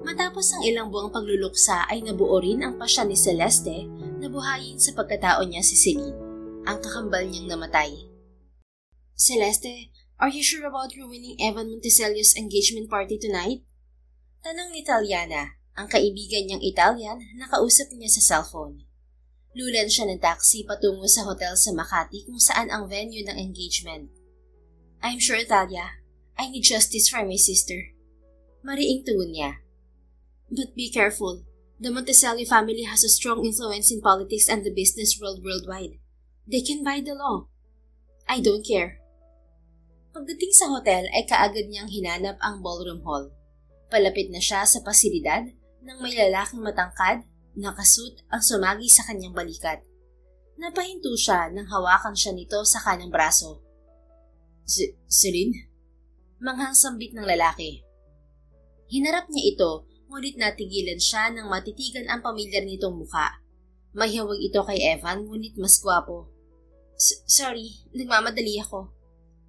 Matapos ang ilang buwang pagluluksa ay nabuo rin ang pasya ni Celeste na buhayin sa pagkatao niya si Celine, ang kakambal niyang namatay. Celeste, are you sure about ruining Evan Monticelio's engagement party tonight? Tanong ni Taliana, ang kaibigan niyang Italian na kausap niya sa cellphone. Lulan siya ng taxi patungo sa hotel sa Makati kung saan ang venue ng engagement. I'm sure, Talia. I need justice for my sister. Mariing tugon niya. But be careful. The Monticelli family has a strong influence in politics and the business world worldwide. They can buy the law. I don't care. Pagdating sa hotel ay kaagad niyang hinanap ang ballroom hall. Palapit na siya sa pasilidad nang may lalaking matangkad, nakasuit ang sumagi sa kanyang balikat. Napahinto siya nang hawakan siya nito sa kanyang braso. Celine? Manghang sambit ng lalaki. Hinarap niya ito, ngunit natigilan siya nang matitigan ang pamilyar nitong muka. May hawag ito kay Evan, ngunit mas gwapo. Sorry, nagmamadali ako.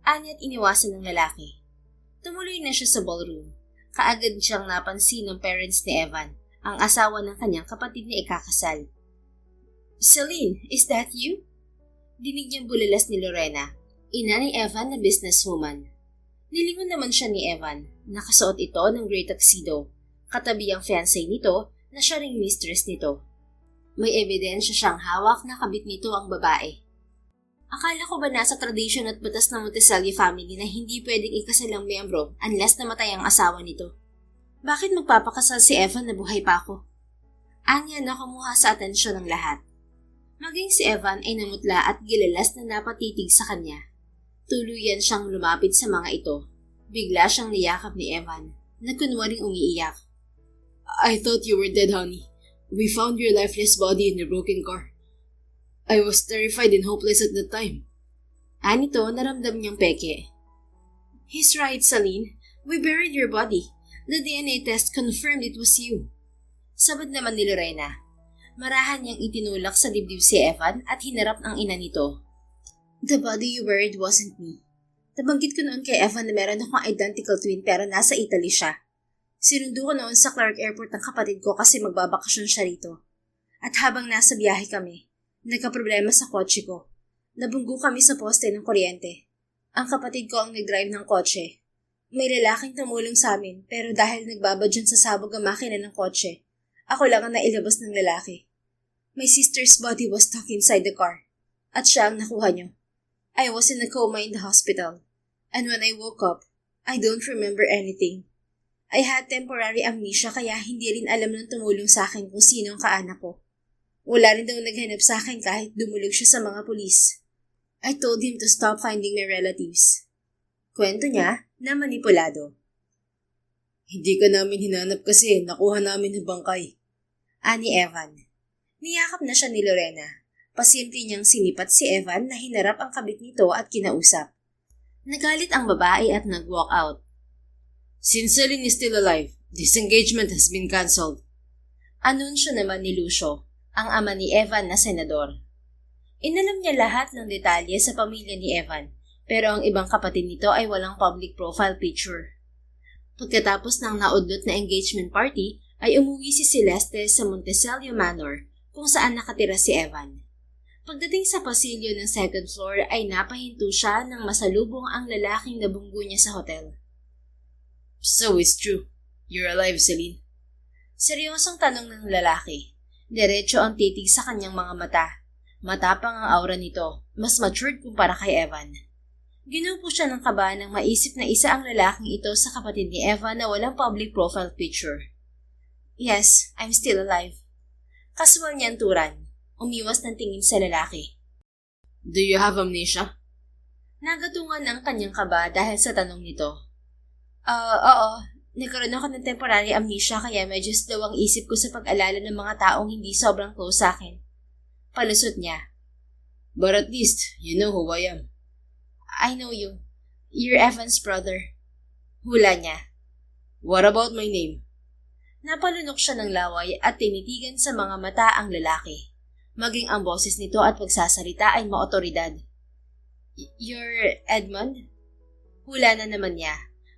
Ani't iniwasan ng lalaki. Tumuloy na siya sa ballroom. Kaagad siyang napansin ng parents ni Evan, ang asawa ng kanyang kapatid na ikakasal. Celine, is that you? Dinig niyang bulalas ni Lorena, ina ni Evan na businesswoman. Nilingon naman siya ni Evan, nakasuot ito ng gray tuxedo, katabi ang fiancé nito na siya ring mistress nito. May ebidensya siyang hawak na kabit nito ang babae. Akala ko ba nasa tradisyon at batas ng Monticelli family na hindi pwedeng ikasal ang miyembro unless namatay ang asawa nito? Bakit magpapakasal si Evan na buhay pa ako? Anya na kumuha sa atensyon ng lahat. Maging si Evan ay namutla at gilalas na napatitig sa kanya. Tuluyan siyang lumapit sa mga ito. Bigla siyang niyakap ni Evan, na kunwaring umiiyak. I thought you were dead, honey. We found your lifeless body in your broken car. I was terrified and hopeless at the time. Anito, naramdam niyang peke. He's right, Celine. We buried your body. The DNA test confirmed it was you. Sabad naman ni Lorena. Marahan niyang itinulak sa dibdib si Evan at hinarap ang ina nito. The body you buried wasn't me. Nabanggit ko noon kay Evan na meron akong identical twin pero nasa Italy siya. Sinundo ko noon sa Clark Airport ng kapatid ko kasi magbabakasyon siya rito. At habang nasa biyahe kami, nagkaproblema sa kotse ko. Nabunggo kami sa poste ng kuryente. Ang kapatid ko ang nag-drive ng kotse. May lalaking tumulong sa amin pero dahil nagbabadyan sa sabog ang makina ng kotse, ako lang ang nailabas ng lalaki. My sister's body was stuck inside the car. At siya ang nakuha niyo. I was in a coma in the hospital. And when I woke up, I don't remember anything. I had temporary amnesia kaya hindi rin alam ng tumulong sa akin kung sino ang kaanak ko. Wala rin daw naghanap sa akin kahit dumulog siya sa mga pulis. I told him to stop finding my relatives. Kwento niya na manipulado. Hindi ka namin hinanap kasi nakuha namin ng bangkay. Ani Evan. Niyakap na siya ni Lorena. Pasimple niyang sinipat si Evan na hinarap ang kabit nito at kinausap. Nagalit ang babae at nag-walk out. Since Celine is still alive, this engagement has been cancelled. Anunsyo naman ni Lucio, ang ama ni Evan na senador. Inalam niya lahat ng detalye sa pamilya ni Evan, pero ang ibang kapatid nito ay walang public profile picture. Pagkatapos ng naudlot na engagement party, ay umuwi si Celeste sa Monticello Manor kung saan nakatira si Evan. Pagdating sa pasilyo ng second floor ay napahinto siya nang masalubong ang lalaking nabunggo niya sa hotel. So it's true. You're alive, Celine. Seryosong tanong ng lalaki. Diretso ang titig sa kanyang mga mata. Matapang ang aura nito, mas matured kumpara kay Evan. Ginupo siya ng kaba nang maisip na isa ang lalaking ito sa kapatid ni Evan na walang public profile picture. Yes, I'm still alive. Kasual niyang turan. Umiwas ng tingin sa lalaki. Do you have amnesia? Nagatungan ang kanyang kaba dahil sa tanong nito. Oo. Nagkaroon ako ng temporary amnesia kaya medyo slow ang isip ko sa pag-alala ng mga taong hindi sobrang close sa akin. Palusot niya. But at least, you know who I am. I know you. You're Evan's brother. Hula niya. What about my name? Napalunok siya ng laway at tinitigan sa mga mata ang lalaki. Maging ang boses nito at pagsasalita ay maotoridad. You're Edmund? Hula na naman niya.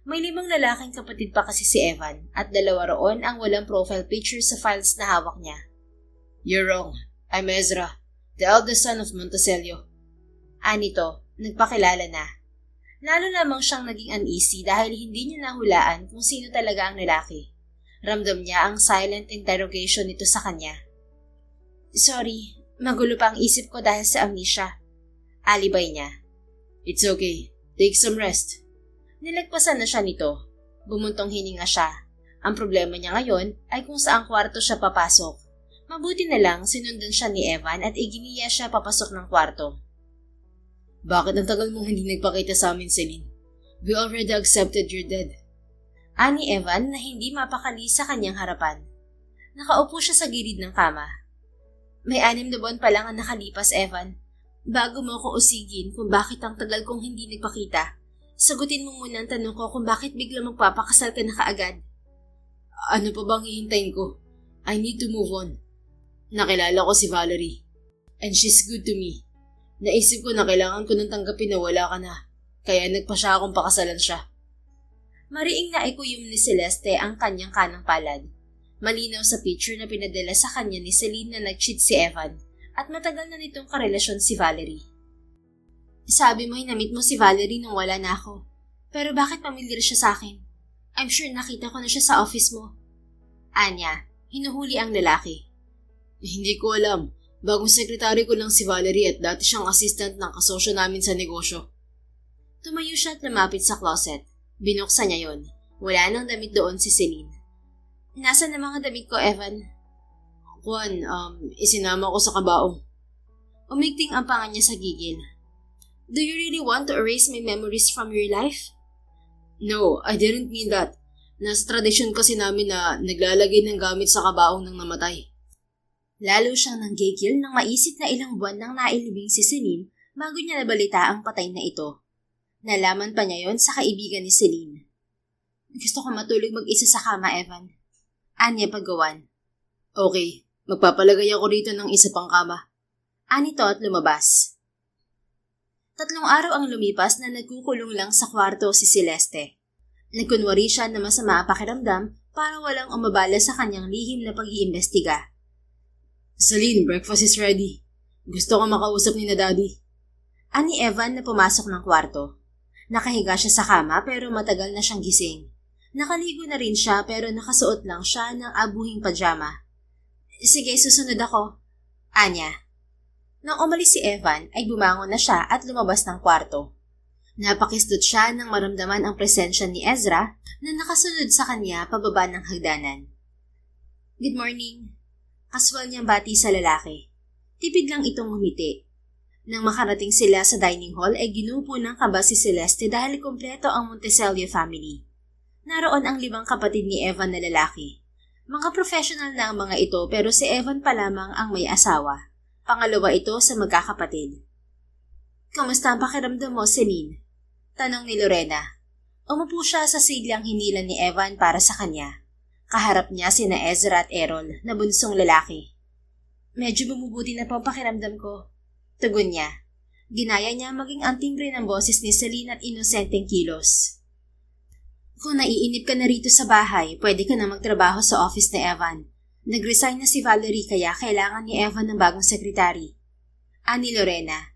May 5 lalaking kapatid pa kasi si Evan at 2 roon ang walang profile picture sa files na hawak niya. You're wrong. I'm Ezra, the eldest son of Monticello. Anito, nagpakilala na. Lalo lamang siyang naging uneasy dahil hindi niya nahulaan kung sino talaga ang lalaki. Ramdam niya ang silent interrogation nito sa kanya. Sorry, magulo pa ang isip ko dahil sa amnesia. Alibay niya. It's okay. Take some rest. Nilagpasan na siya nito. Bumuntong hininga siya. Ang problema niya ngayon ay kung saang kwarto siya papasok. Mabuti na lang sinundan siya ni Evan at iginiya siya papasok ng kwarto. Bakit ang tagal mong hindi nagpakita sa amin, Celine? We already accepted your dead. Ani Evan na hindi mapakali sa kanyang harapan. Nakaupo siya sa gilid ng kama. May 6 na buwan pa lang ang nakalipas, Evan. Bago mo ako usigin kung bakit ang tagal kong hindi nagpakita, sagutin mo muna ang tanong ko kung bakit bigla magpapakasal ka na kaagad. Ano pa bang hihintayin ko? I need to move on. Nakilala ko si Valerie. And she's good to me. Naisip ko na kailangan ko nang tanggapin na wala ka na. Kaya nagpa siya akong pakasalan siya. Mariing naikuyom ni Celeste ang kanyang kanang palad. Malinaw sa picture na pinadala sa kanya ni Celine na nag-cheat si Evan at matagal na nitong karelasyon si Valerie. Sabi mo hinamit mo si Valerie nung wala na ako. Pero bakit pamilyar siya sa akin? I'm sure nakita ko na siya sa office mo. Anya, hinuhuli ang lalaki. Hindi ko alam. Bagong sekretary ko lang si Valerie at dati siyang assistant ng kasosyo namin sa negosyo. Tumayo siya at lumapit sa closet. Binuksan niya yon. Wala nang damit doon si Celine. Nasaan ang mga damit ko, Evan? Juan, isinama ko sa kabaong. Umigting ang panga niya sa gigil. Do you really want to erase my memories from your life? No, I didn't mean that. Nasa tradisyon kasi namin na naglalagay ng gamit sa kabaong ng namatay. Lalo siyang nanggigil nang maisip na ilang buwan nang nailibing si Celine bago niya nabalita ang patay na ito. Nalaman pa niya yon sa kaibigan ni Celine. Gusto ko matulog mag-isa sa kama, Evan. Anya paggawan. Okay, magpapalagay ako rito ng isa pang kama. Anito at lumabas. 3 araw ang lumipas na nagkukulong lang sa kwarto si Celeste. Nagkunwari siya na masama ang pakiramdam para walang umabala sa kanyang lihim na pag-iimbestiga. Celine, breakfast is ready. Gusto ko makausap ni na Daddy. Ani Evan na pumasok ng kwarto. Nakahiga siya sa kama pero matagal na siyang gising. Nakaligo na rin siya pero nakasuot lang siya ng abuhing pajama. Sige, susunod ako. Anya. Nang umalis si Evan ay bumangon na siya at lumabas ng kwarto. Napakisdot siya nang maramdaman ang presensya ni Ezra na nakasunod sa kanya pababa ng hagdanan. Good morning. Kaswal niyang bati sa lalaki. Tipid lang itong ngumiti. Nang makarating sila sa dining hall ay ginupo ng kaba si Celeste dahil kumpleto ang Monticello family. Naroon ang 5 kapatid ni Evan na lalaki. Mga professional na ang mga ito pero si Evan pa lamang ang may asawa. Pangalawa ito sa magkakapatid. Kamusta ang pakiramdam mo, Celine? Tanong ni Lorena. Umupo siya sa siglang hinila ni Evan para sa kanya. Kaharap niya sina Ezra at Errol na bunsong lalaki. Medyo bumubuti na po ang pakiramdam ko. Tugon niya. Ginaya niya maging ang timbre ng boses ni Celine at inosenteng kilos. Kung naiinip ka na rito sa bahay, pwede ka na magtrabaho sa office ni Evan. Nag-resign na si Valerie kaya kailangan ni Evan ng bagong sekretary. Ani Lorena.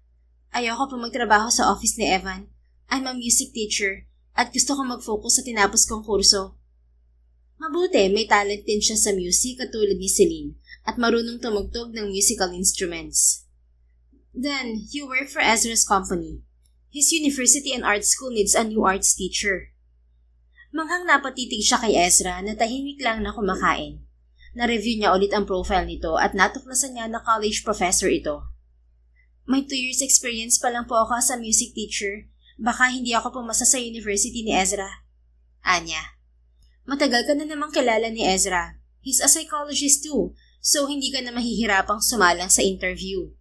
Ayoko pa magtrabaho sa office ni Evan. I'm a music teacher at gusto ko mag-focus sa tinapos kong kurso. Mabuti, may talent din siya sa music katulad ni Celine at marunong tumugtog ng musical instruments. Then, you work for Ezra's company. His university and art school needs a new arts teacher. Manghang napatitig siya kay Ezra na tahimik lang na kumakain. Na-review niya ulit ang profile nito at natuklasan niya na college professor ito. May 2 years experience pa lang po ako as a music teacher. Baka hindi ako pumasa sa university ni Ezra. Anya. Matagal ka na namang kilala ni Ezra. He's a psychologist too, so hindi ka na mahihirapang sumalang sa interview.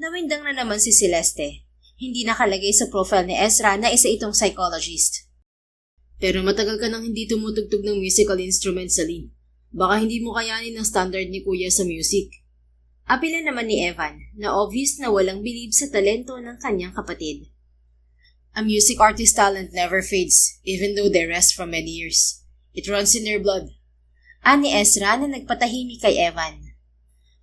Nawindang na naman si Celeste. Hindi nakalagay sa profile ni Ezra na isa itong psychologist. Pero matagal ka nang hindi tumutugtog ng musical instrument, Celine. Baka hindi mo kayanin ang standard ni Kuya sa music. Apila naman ni Evan na obvious na walang bilib sa talento ng kanyang kapatid. A music artist's talent never fades, even though they rest from many years. It runs in their blood. Ani Ezra na nagpatahimik kay Evan.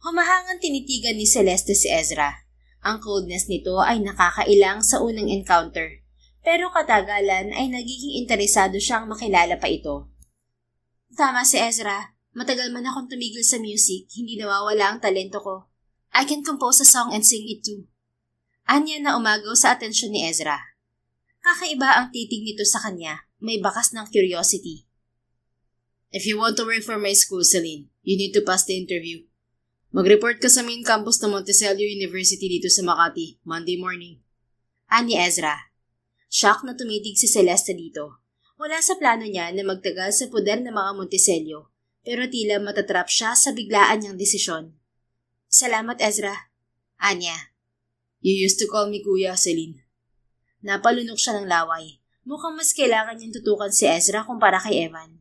Humahangang tinitigan ni Celeste si Ezra. Ang coldness nito ay nakakailang sa unang encounter, pero katagalan ay nagiging interesado siyang makilala pa ito. Tama si Ezra, matagal man akong tumigil sa music, hindi nawawala ang talento ko. I can compose a song and sing it too. Anya na umagaw sa atensyon ni Ezra. Kakaiba ang titig nito sa kanya, may bakas ng curiosity. If you want to work for my school, Celine, you need to pass the interview. Mag-report ka sa main campus ng Monticello University dito sa Makati, Monday morning. Ani Ezra. Shock na tumitig si Celeste dito. Wala sa plano niya na magtagal sa poder ng mga Monticello, pero tila matatrap siya sa biglaan niyang desisyon. Salamat, Ezra. Anya. You used to call me Kuya, Celine. Napalunok siya ng laway. Mukhang mas kailangan niyang tutukan si Ezra kumpara kay Evan.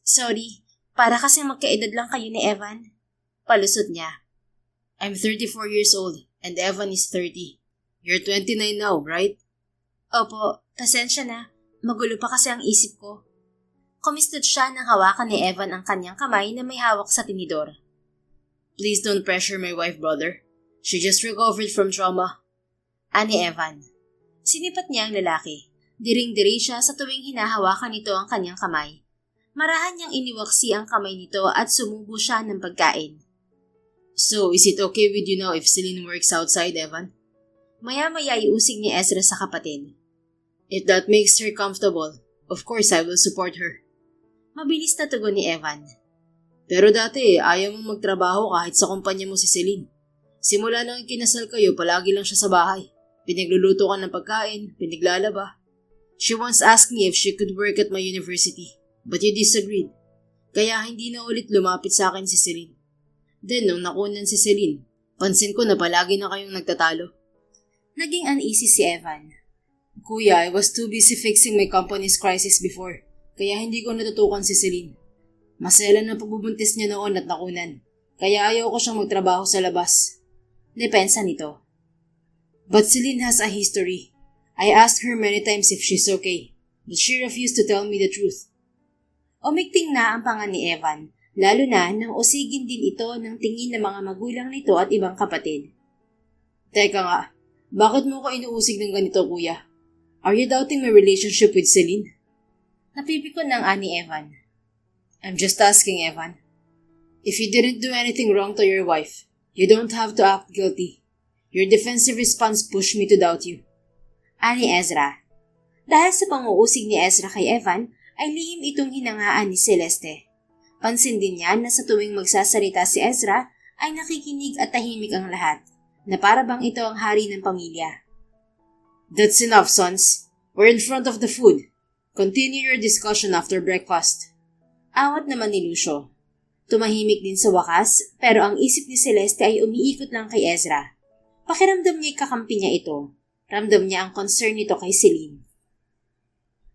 Sorry, para kasing magkaedad lang kayo ni Evan. Palusot niya. I'm 34 years old and Evan is 30. You're 29 now, right? Opo, pasensya na. Magulo pa kasi ang isip ko. Kumistod siya nang hawakan ni Evan ang kanyang kamay na may hawak sa tinidor. Please don't pressure my wife, brother. She just recovered from trauma. Ani Evan. Sinipat niya ang lalaki. Diring-diri siya sa tuwing hinahawakan nito ang kanyang kamay. Marahan niyang iniwaksi ang kamay nito at sumubo siya ng pagkain. So, is it okay with you now if Celine works outside, Evan? Maya-maya iusig ni Ezra sa kapatid. If that makes her comfortable, of course I will support her. Mabilis na tugon ni Evan. Pero dati, ayaw mong magtrabaho kahit sa kumpanya mo si Celine. Simula nang ikinasal kayo, palagi lang siya sa bahay. Pinagluluto ka ng pagkain, pinaglalaba. She once asked me if she could work at my university, but you disagreed. Kaya hindi na ulit lumapit sa akin si Celine. Then, nung nakunan si Celine, pansin ko na palagi na kayong nagtatalo. Naging uneasy si Evan. Kuya, I was too busy fixing my company's crisis before, kaya hindi ko natutukan si Celine. Maselan na pagbubuntis niya noon at nakunan, kaya ayaw ko siyang magtrabaho sa labas. Depensa nito. But Celine has a history. I asked her many times if she's okay, but she refused to tell me the truth. Umigting na ang panga ni Evan, lalo na nang usigin din ito ng tingin ng mga magulang nito at ibang kapatid. Teka nga, bakit mo ko inuusig ng ganito, kuya? Are you doubting my relationship with Celine? Napipikon ng ani Evan. I'm just asking, Evan. If you didn't do anything wrong to your wife, you don't have to act guilty. Your defensive response pushed me to doubt you. Ani Ezra. Dahil sa panguusig ni Ezra kay Evan, ay lihim itong hinangaan ni Celeste. Pansin din niya na sa tuwing magsasalita si Ezra, ay nakikinig at tahimik ang lahat, na para bang ito ang hari ng pamilya. That's enough, sons. We're in front of the food. Continue your discussion after breakfast. Awat naman ni Lucio. Tumahimik din sa wakas, pero ang isip ni Celeste ay umiikot lang kay Ezra. Pakiramdam niya kakampi niya ito. Ramdam niya ang concern nito kay Celine.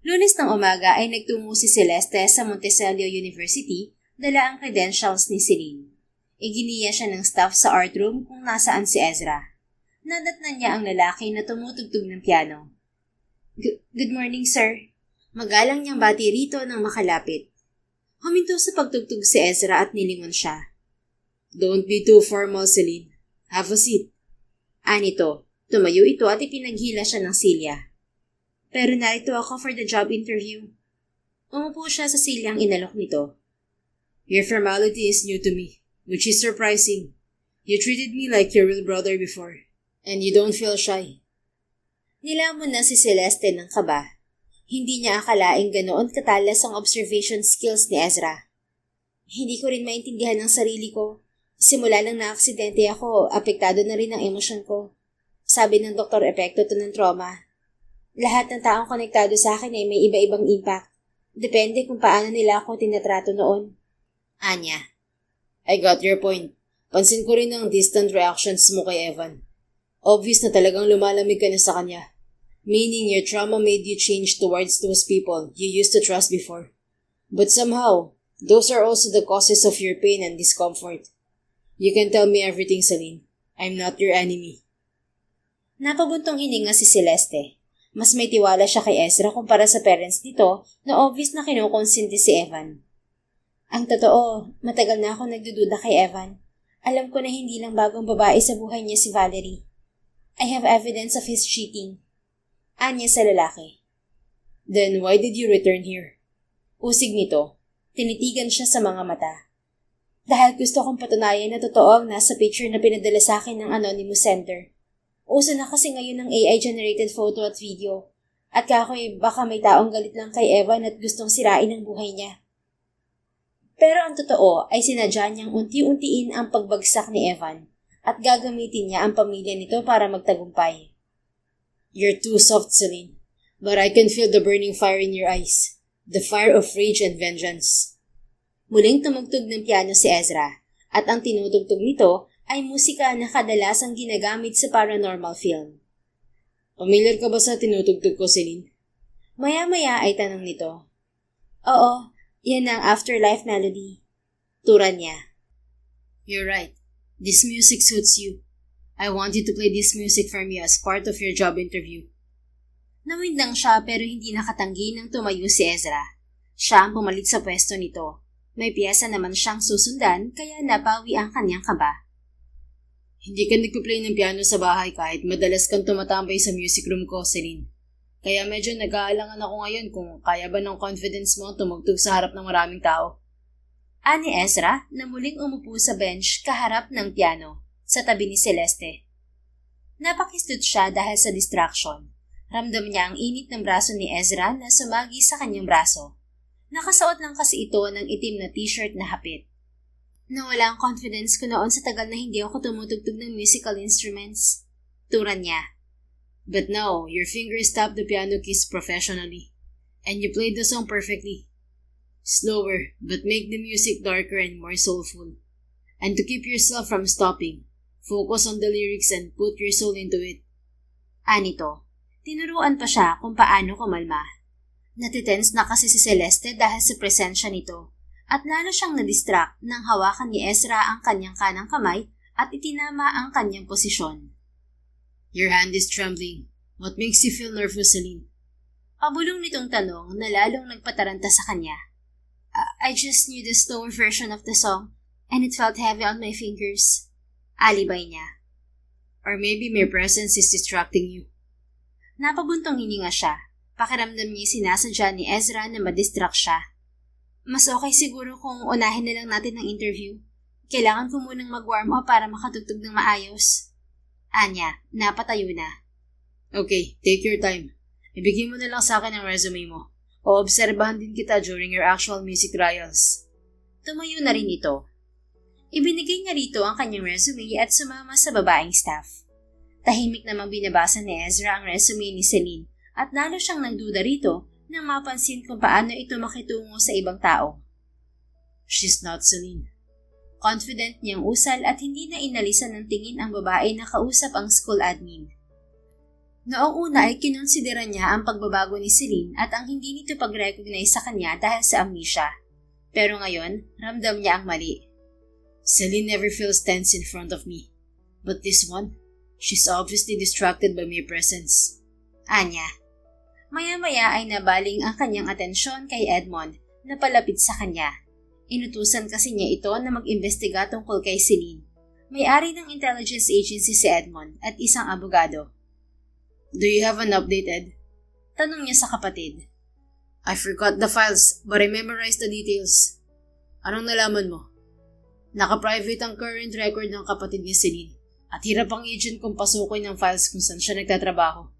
Lunes ng umaga ay nagtungo si Celeste sa Monticello University, dala ang credentials ni Celine. Iginiya siya ng staff sa art room kung nasaan si Ezra. Nadatnan niya ang lalaki na tumutugtog ng piano. Good morning, sir. Magalang niyang bati rito nang makalapit. Huminto sa pagtugtog si Ezra at nilingon siya. Don't be too formal, Celine. Have a seat. Anito, tumayo ito at ipinaghila siya ng silya. Pero narito ako for the job interview. Umupo siya sa silyang inalok nito. Your formality is new to me, which is surprising. You treated me like your real brother before, and you don't feel shy. Nilamon na si Celeste ng kaba. Hindi niya akalaing ganoon katalas ang observation skills ni Ezra. Hindi ko rin maintindihan ang sarili ko. Simula nang naaksidente ako, apektado na rin ang emosyon ko. Sabi ng doktor, epekto to ng trauma. Lahat ng taong konektado sa akin ay may iba-ibang impact. Depende kung paano nila ako tinatrato noon. Anya. I got your point. Pansin ko rin ang distant reactions mo kay Evan. Obvious na talagang lumalamig ka na sa kanya. Meaning your trauma made you change towards those people you used to trust before. But somehow, those are also the causes of your pain and discomfort. You can tell me everything, Celine. I'm not your enemy. Napabuntong hininga si Celeste. Mas may tiwala siya kay Ezra kumpara sa parents nito na obvious na kinukonsinti si Evan. Ang totoo, matagal na ako nagdududa kay Evan. Alam ko na hindi lang bagong babae sa buhay niya si Valerie. I have evidence of his cheating. Anya sa lalaki. Then why did you return here? Usig nito, tinitigan siya sa mga mata. Dahil gusto kong patunayan na totoo ang nasa picture na pinadala sa akin ng anonymous sender. Uso na kasi ngayon ng AI-generated photo at video. At kakoy baka may taong galit lang kay Evan at gustong sirain ang buhay niya. Pero ang totoo ay sinadya niyang unti-untiin ang pagbagsak ni Evan at gagamitin niya ang pamilya nito para magtagumpay. You're too soft, Celine. But I can feel the burning fire in your eyes. The fire of rage and vengeance. Muling tumugtog ng piano si Ezra at ang tinutugtog nito ay musika na kadalasang ginagamit sa paranormal film. Familiar ka ba sa tinutugtog ko, Celine? Maya-maya ay tanong nito. Oo, yan ang afterlife melody. Turan niya. You're right. This music suits you. I want you to play this music for me as part of your job interview. Nawindang siya pero hindi nakatanggi nang tumayo si Ezra. Siya ang pumalit sa pwesto nito. May piyesa naman siyang susundan kaya napawi ang kanyang kaba. Hindi ka nagpa-play ng piano sa bahay kahit madalas kang tumatambay sa music room ko, Celine. Kaya medyo nag-aalangan ako ngayon kung kaya ba ng confidence mo tumugtog sa harap ng maraming tao. Ani Ezra na muling umupo sa bench kaharap ng piano sa tabi ni Celeste. Napakistot siya dahil sa distraction. Ramdam niya ang init ng braso ni Ezra na sumagi sa kanyang braso. Nakasuot lang kasi ito ng itim na t-shirt na hapit. Nawala ang confidence ko noon sa tagal na hindi ako tumutugtog ng musical instruments. Turan niya. But now, your fingers tap the piano keys professionally. And you played the song perfectly. Slower, but make the music darker and more soulful. And to keep yourself from stopping, focus on the lyrics and put your soul into it. Anito, tinuruan pa siya kung paano kumalma. Natitense na kasi si Celeste dahil sa presensya nito. At lalo siyang na-distract nang hawakan ni Ezra ang kanyang kanang kamay at itinama ang kanyang posisyon. Your hand is trembling. What makes you feel nervous, Celine? Pabulong nitong tanong na lalong nagpataranta sa kanya. I just knew the slower version of the song and it felt heavy on my fingers. Alibay niya. Or maybe my presence is distracting you. Napabuntong hininga siya. Pakiramdam niya sinasadya ni Ezra na madistract siya. Mas okay siguro kung unahin na lang natin ang interview. Kailangan ko munang mag-warm up para makatugtog ng maayos. Anya, napatayo na. Okay, take your time. Ibigay mo na lang sa akin ang resume mo. O obserbahan din kita during your actual music trials. Tumayo na rin ito. Ibinigay niya rito ang kanyang resume at sumama sa babaeng staff. Tahimik namang binabasa ni Ezra ang resume ni Celine at lalo siyang nagduda rito nang mapansin kung paano ito makitungo sa ibang tao. She's not Celine. Confident niyang usal at hindi na inalisan ng tingin ang babae na kausap ang school admin. Noong una ay kinonsidera niya ang pagbabago ni Celine at ang hindi nito pag-recognize sa kanya dahil sa amnesia. Pero ngayon, ramdam niya ang mali. Celine never feels tense in front of me. But this one, she's obviously distracted by my presence. Anya. Maya-maya ay nabaling ang kanyang atensyon kay Edmond na palapit sa kanya. Inutusan kasi niya ito na mag-imbestiga tungkol kay Celine. May-ari ng intelligence agency si Edmond at isang abogado. Do you have an update, Ed? Tanong niya sa kapatid. I forgot the files but I memorized the details. Anong nalaman mo? Naka-private ang current record ng kapatid ni Celine at hirap ang agent kong pasukin ng files kung saan siya nagtatrabaho.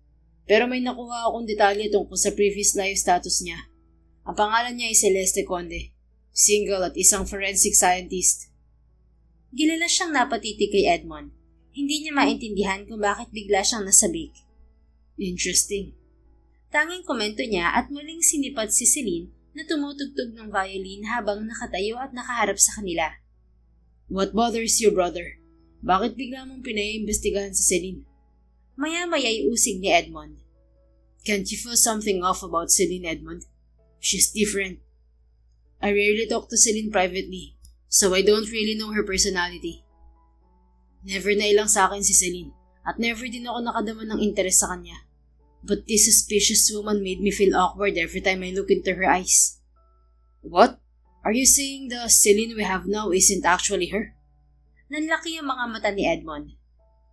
Pero may nakuha akong detalye tungkol sa previous life status niya. Ang pangalan niya ay Celeste Conde, single at isang forensic scientist. Gilala siyang napatitig kay Edmond. Hindi niya maintindihan kung bakit bigla siyang nasabik. Interesting. Tanging komento niya at muling sinipat si Celine na tumutugtog ng violin habang nakatayo at nakaharap sa kanila. What bothers you, brother? Bakit bigla mong pinaiimbestigahan si Celine? Maya-maya'y usig ni Edmond. Can't you feel something off about Celine, Edmond? She's different. I rarely talk to Celine privately, so I don't really know her personality. Never na ilang sa akin si Celine, at never din ako nakadama ng interes sa kanya. But this suspicious woman made me feel awkward every time I look into her eyes. What? Are you saying the Celine we have now isn't actually her? Nanlaki ang mga mata ni Edmond.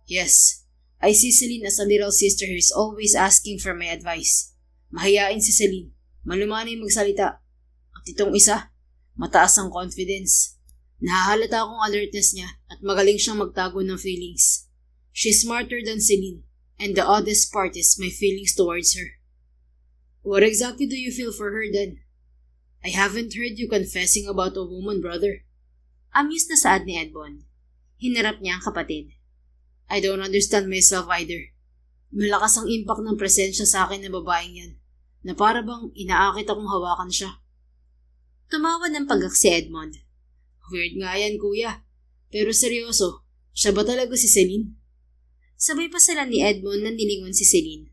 Yes. I see Celine as a little sister who is always asking for my advice. Mahiyain si Celine. Malumanay magsalita. At itong isa, mataas ang confidence. Nahahalata akong alertness niya at magaling siyang magtago ng feelings. She's smarter than Celine, and the oddest part is my feelings towards her. What exactly do you feel for her then? I haven't heard you confessing about a woman, brother. Amused na saad ni Edmond. Hinarap niya ang kapatid. I don't understand myself either. Malakas ang impact ng presensya sa akin ng babaeng yan, na para bang inaakit akong hawakan siya. Tumawa ng pagak si Edmond. Weird nga yan, kuya. Pero seryoso, siya ba talaga si Celine? Sabay pa sila ni Edmond nang diningon si Celine.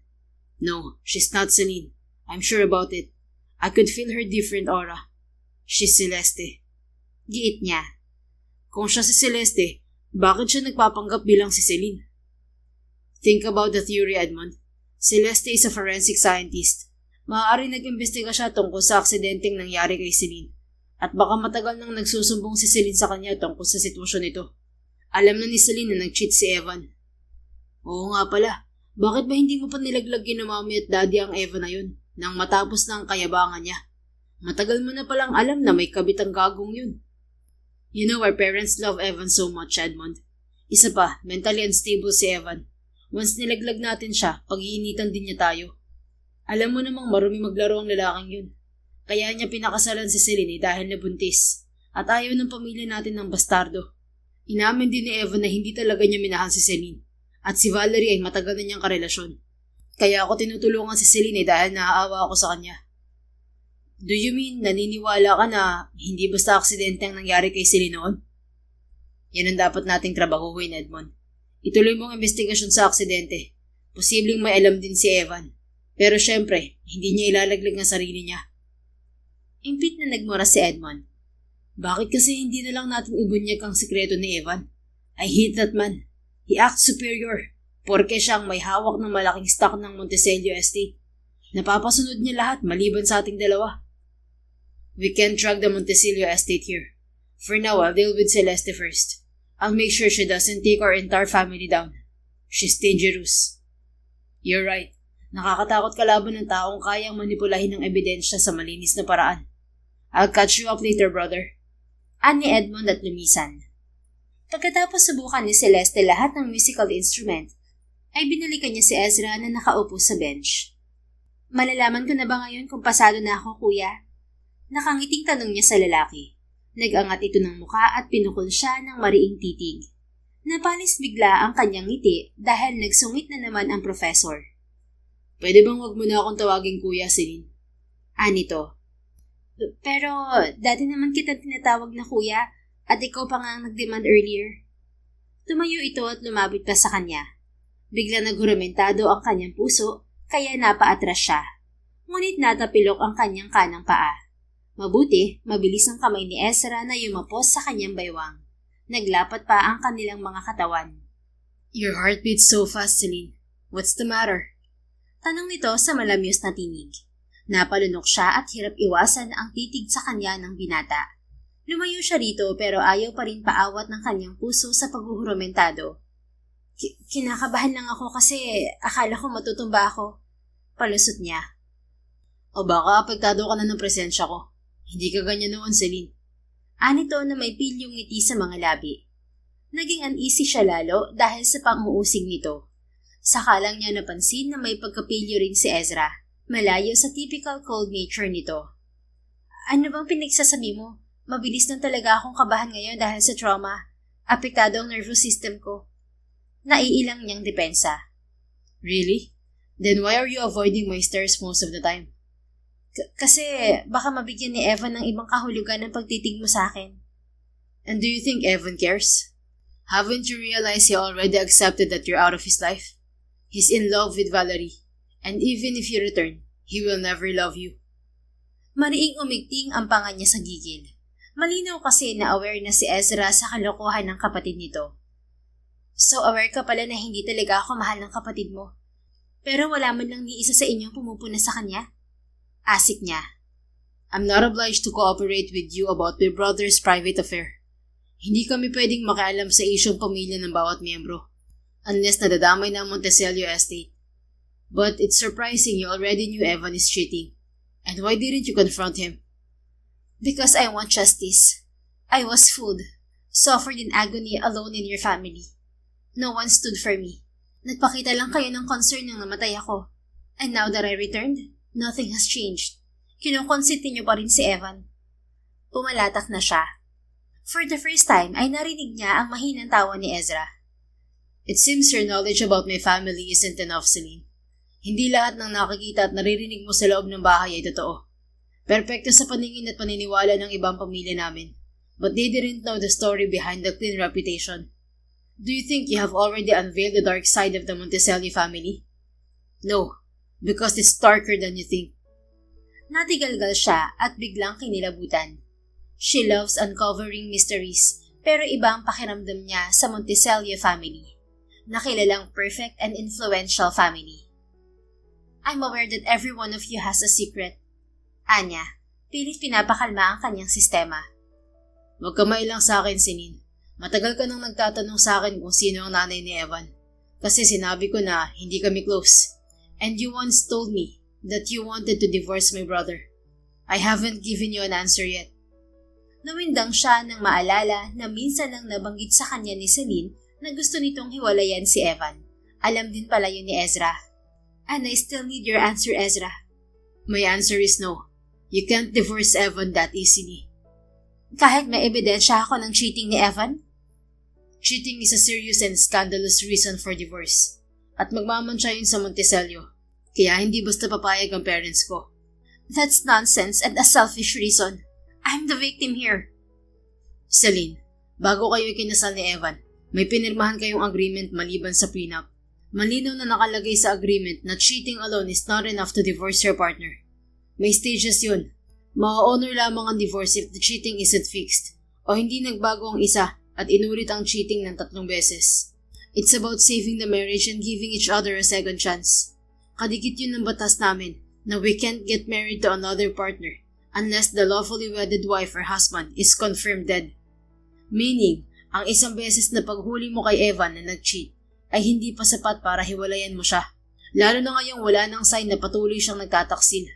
No, she's not Celine. I'm sure about it. I could feel her different aura. She's Celeste. Giit niya. Kung siya si Celeste, bakit siya nagpapanggap bilang si Celine? Think about the theory, Edmond. Celeste is a forensic scientist. Maaaring nag-imbestiga siya tungkol sa aksidenteng nangyari kay Celine. At baka matagal nang nagsusumbong si Celine sa kanya tungkol sa sitwasyon nito. Alam na ni Celine na nag-cheat si Evan. Oo nga pala. Bakit ba hindi mo pa nilaglag kina Mommy at Daddy ang Evan na yun nang matapos na ang kayabangan niya? Matagal mo na palang alam na may kabit ang gagong yun. You know our parents love Evan so much, Edmond. Isa pa, mentally unstable si Evan. Once nilaglag natin siya, pag-iinitan din niya tayo. Alam mo namang marumi maglaro ang lalaking yun. Kaya niya pinakasalan si Celine dahil nabuntis. At ayaw ng pamilya natin ng bastardo. Inamin din ni Evan na hindi talaga niya minahal si Celine. At si Valerie ay matagal na niyang karelasyon. Kaya ako tinutulungan si Celine dahil naaawa ako sa kanya. Do you mean naniniwala ka na hindi basta aksidente ang nangyari kay Celine noon? Yan ang dapat nating trabahuhin, Edmond. Ituloy mo ang investigasyon sa aksidente. Posibleng may alam din si Evan. Pero syempre, hindi niya ilalaglag ang sarili niya. Impit na nagmura si Edmond. Bakit kasi hindi na lang natin ibunyag ang sikreto ni Evan? I hate that man. He acts superior. Porke siya ang may hawak ng malaking stock ng Monticello Estate. Napapasunod niya lahat maliban sa ating dalawa. We can't drag the Monticello Estate here. For now, I'll deal with Celeste first. I'll make sure she doesn't take our entire family down. She's dangerous. You're right. Nakakatakot kalaban ng taong kayang manipulahin ng ebidensya sa malinis na paraan. I'll catch you up later, brother. Ani Edmond at lumisan. Pagkatapos subukan ni Celeste lahat ng musical instrument, ay binalikan niya si Ezra na nakaupo sa bench. Malalaman ko na ba ngayon kung pasado na ako, kuya? Nakangiting tanong niya sa lalaki. Nag-angat ito ng muka at pinukol siya ng mariing titig. Napalis bigla ang kanyang ngiti dahil nagsungit na naman ang professor. Pwede bang wag mo na akong tawagin kuya, Celine? Anito. Pero dati naman kita tinatawag na kuya at ikaw pa nga ang nag-demand earlier. Tumayo ito at lumapit pa sa kanya. Bigla naghuramentado ang kanyang puso kaya napaatras siya. Ngunit natapilok ang kanyang kanang paa. Mabuti, mabilis ang kamay ni Ezra na yumapos sa kanyang baywang. Naglapat pa ang kanilang mga katawan. Your heart beats so fast, Celine. What's the matter? Tanong nito sa malamyos na tinig. Napalunok siya at hirap iwasan ang titig sa kanya ng binata. Lumayo siya rito pero ayaw pa rin paawat ng kanyang puso sa paghuhurumentado. Kinakabahan lang ako kasi akala ko matutumba ako. Palusot niya. O baka apektado ka na ng presensya ko. Hindi ka ganyan noon, Celine. Anito na may pilyong ngiti sa mga labi. Naging uneasy siya lalo dahil sa pang-uusig nito. Saka lang niya napansin na may pagkapilyo rin si Ezra, malayo sa typical cold nature nito. Ano bang pinagsasabi mo? Mabilis lang talaga akong kabahan ngayon dahil sa trauma. Apektado ang nervous system ko. Naiilang niyang depensa. Really? Then why are you avoiding my stares most of the time? Kasi baka mabigyan ni Evan ng ibang kahulugan ng pagtitig mo sa akin. And do you think Evan cares? Haven't you realized he already accepted that you're out of his life? He's in love with Valerie. And even if you return, he will never love you. Mariing umigting ang panga niya sa gigil. Malinaw kasi na aware na si Ezra sa kalokohan ng kapatid nito. So aware ka pala na hindi talaga ako mahal ng kapatid mo. Pero wala man lang ni isa sa inyong pumupuna sa kanya? Asik niya. I'm not obliged to cooperate with you about my brother's private affair. Hindi kami pwedeng makialam sa isyong pamilya ng bawat miyembro, unless nadadamay na ang Monticello estate. But it's surprising you already knew Evan is cheating. And why didn't you confront him? Because I want justice. I was fooled, suffered in agony alone in your family. No one stood for me. Nagpakita lang kayo ng concern nang namatay ako. And now that I returned, nothing has changed. Kinukonsinti niyo pa rin si Evan. Pumalatak na siya. For the first time ay narinig niya ang mahinang tawa ni Ezra. It seems your knowledge about my family isn't enough, Celine. Hindi lahat ng nakikita at naririnig mo sa loob ng bahay ay totoo. Perpekto sa paningin at paniniwala ng ibang pamilya namin. But they didn't know the story behind the clean reputation. Do you think you have already unveiled the dark side of the Monticello family? No, because it's darker than you think. Natigalgal siya at biglang kinilabutan. She loves uncovering mysteries, pero iba ang pakiramdam niya sa Monticello family, na kilalang perfect and influential family. I'm aware that every one of you has a secret. Anya, pilit pinapakalma ang kanyang sistema. Huwag ka mailang sa akin, Celine. Matagal ka nang nagtatanong sa akin kung sino ang nanay ni Evan. Kasi sinabi ko na hindi kami close. And you once told me that you wanted to divorce my brother. I haven't given you an answer yet. Nawindang siya nang maalala na minsan lang nabanggit sa kanya ni Celine na gusto nitong hiwalayan si Evan. Alam din pala yun ni Ezra. And I still need your answer, Ezra. My answer is no. You can't divorce Evan that easily. Kahit may ebidensya ako ng cheating ni Evan? Cheating is a serious and scandalous reason for divorce. At magmamansya yun sa Monticello. Kaya hindi basta papayag ang parents ko. That's nonsense and a selfish reason. I'm the victim here. Celine, bago kayo ikinasal ni Evan, may pinirmahan kayong agreement maliban sa prenup. Malinaw na nakalagay sa agreement na cheating alone is not enough to divorce your partner. May stages yun. Ma-honor lamang ang divorce if the cheating isn't fixed o hindi nagbago ang isa at inulit ang cheating ng 3 beses. It's about saving the marriage and giving each other a second chance. Kadikit yun ng batas namin na we can't get married to another partner unless the lawfully wedded wife or husband is confirmed dead. Meaning, ang isang beses na paghuli mo kay Evan na nag-cheat ay hindi pa sapat para hiwalayan mo siya. Lalo na ngayong wala nang sign na patuloy siyang nagtataksil.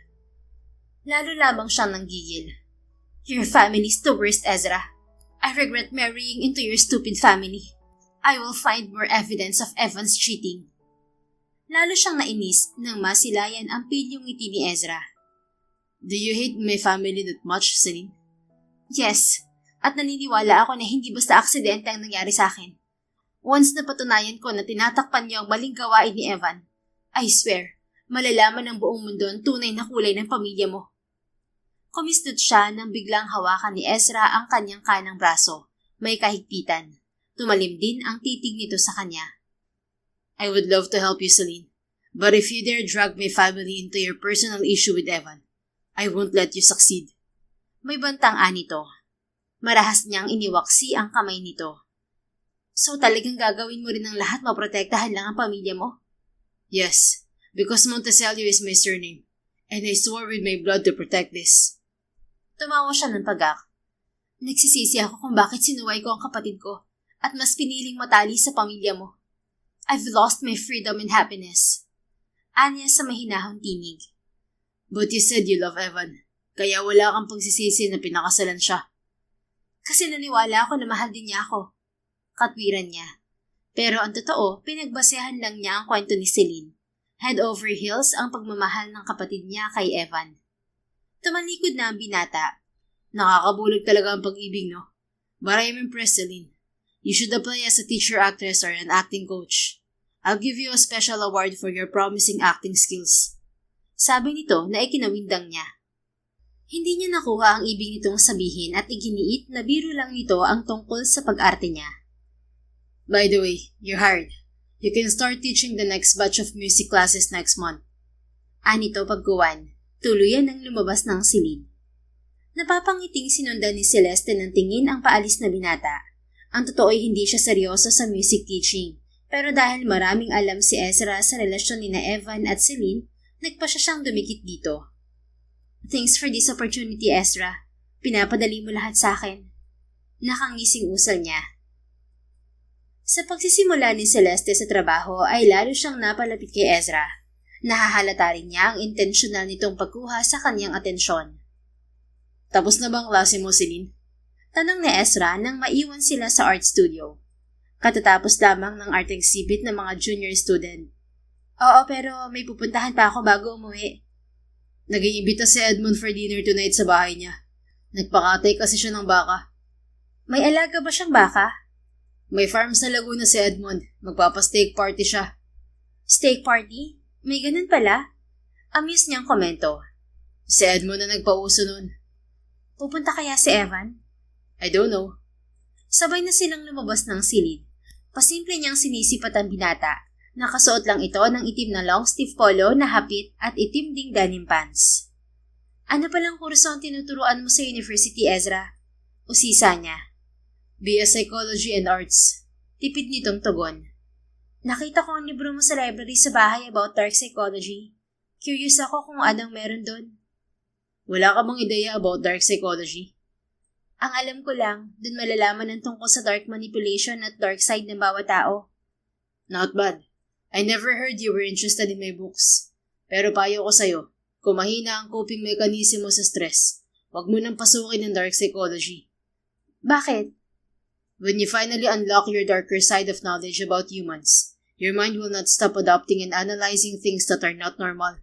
Lalo lamang siyang nanggigil. Your family's the worst, Ezra. I regret marrying into your stupid family. I will find more evidence of Evan's cheating. Lalo siyang nainis nang masilayan ang pilyong ngiti ni Ezra. Do you hate my family that much, Celine? Yes, at naniniwala ako na hindi basta aksidente ang nangyari sa akin. Once na patunayan ko na tinatakpan niyo ang maling gawain ni Evan, I swear, malalaman ng buong mundo ang tunay na kulay ng pamilya mo. Kumistot siya nang biglang hawakan ni Ezra ang kanyang kanang braso. May kahigpitan. Tumalim din ang titig nito sa kanya. I would love to help you, Celine. But if you dare drag my family into your personal issue with Evan, I won't let you succeed. May bantang nito. Marahas niyang iniwaksi ang kamay nito. So talagang gagawin mo rin ang lahat maprotektahan lang ang pamilya mo? Yes, because Monticello is my surname, and I swore with my blood to protect this. Tumawa siya ng pagak. Nagsisisi ako kung bakit sinuway ko ang kapatid ko at mas piniling matali sa pamilya mo. I've lost my freedom and happiness. Anya sa mahinahong tinig. But you said you love Evan, kaya wala kang pagsisisi na pinakasalan siya. Kasi naniwala ako na mahal din niya ako. Katwiran niya. Pero ang totoo, pinagbasehan lang niya ang kwento ni Celine. Head over heels ang pagmamahal ng kapatid niya kay Evan. Tumalikod na ang binata. Nakakabulag talaga ang pag-ibig, no? But I'm impressed, Celine. You should apply as a teacher actress or an acting coach. I'll give you a special award for your promising acting skills. Sabi nito na ikinawindang niya. Hindi niya nakuha ang ibig nitong sabihin at iginiit na biro lang nito ang tungkol sa pag-arte niya. By the way, you're hired. You can start teaching the next batch of music classes next month. Anito pagkuwan, tuluyan ang lumabas ng silid. Napapangiting sinundan ni Celeste ng tingin ang paalis na binata. Ang totoo ay hindi siya seryoso sa music teaching, Pero dahil maraming alam si Ezra sa relasyon ni na Evan at Celine, nagpa siya siyang dumikit dito. Thanks for this opportunity, Ezra. Pinapadali mo lahat sa akin. Nakangising usal niya. Sa pagsisimula ni Celeste sa trabaho ay lalo siyang napalapit kay Ezra. Nahahalata rin niya ang intensyonal nitong pagkuha sa kanyang atensyon. Tapos na bang klase mo, Celine? Tanong ni Ezra nang maiwan sila sa art studio. Katatapos lamang ng art exhibit ng mga junior student. Oo, pero may pupuntahan pa ako bago umuwi. Nag-iimbita si Edmond for dinner tonight sa bahay niya. Nagpakatay kasi siya ng baka. May alaga ba siyang baka? May farm sa Laguna si Edmond. Magpapasteak party siya. Steak party? May ganun pala? Amused niyang komento. Si Edmond na nagpauso nun. Pupunta kaya si Evan? I don't know. Sabay na silang lumabas ng silid. Pasimple niyang sinisipat ang binata. Nakasuot lang ito ng itim na long sleeve polo na hapit at itim ding denim pants. Ano palang kurso ang tinuturuan mo sa university, Ezra? Usisa niya. BS Psychology and Arts. Tipid nitong tugon. Nakita ko ang libro mo sa library sa bahay about dark psychology. Curious ako kung anong meron doon. Wala ka bang ideya about dark psychology? Ang alam ko lang, dun malalaman ang tungkol sa dark manipulation at dark side ng bawat tao. Not bad. I never heard you were interested in my books. Pero payo ko sa'yo, kung mahina ang coping mechanism mo sa stress, huwag mo nang pasukin ng dark psychology. Bakit? When you finally unlock your darker side of knowledge about humans, your mind will not stop adopting and analyzing things that are not normal.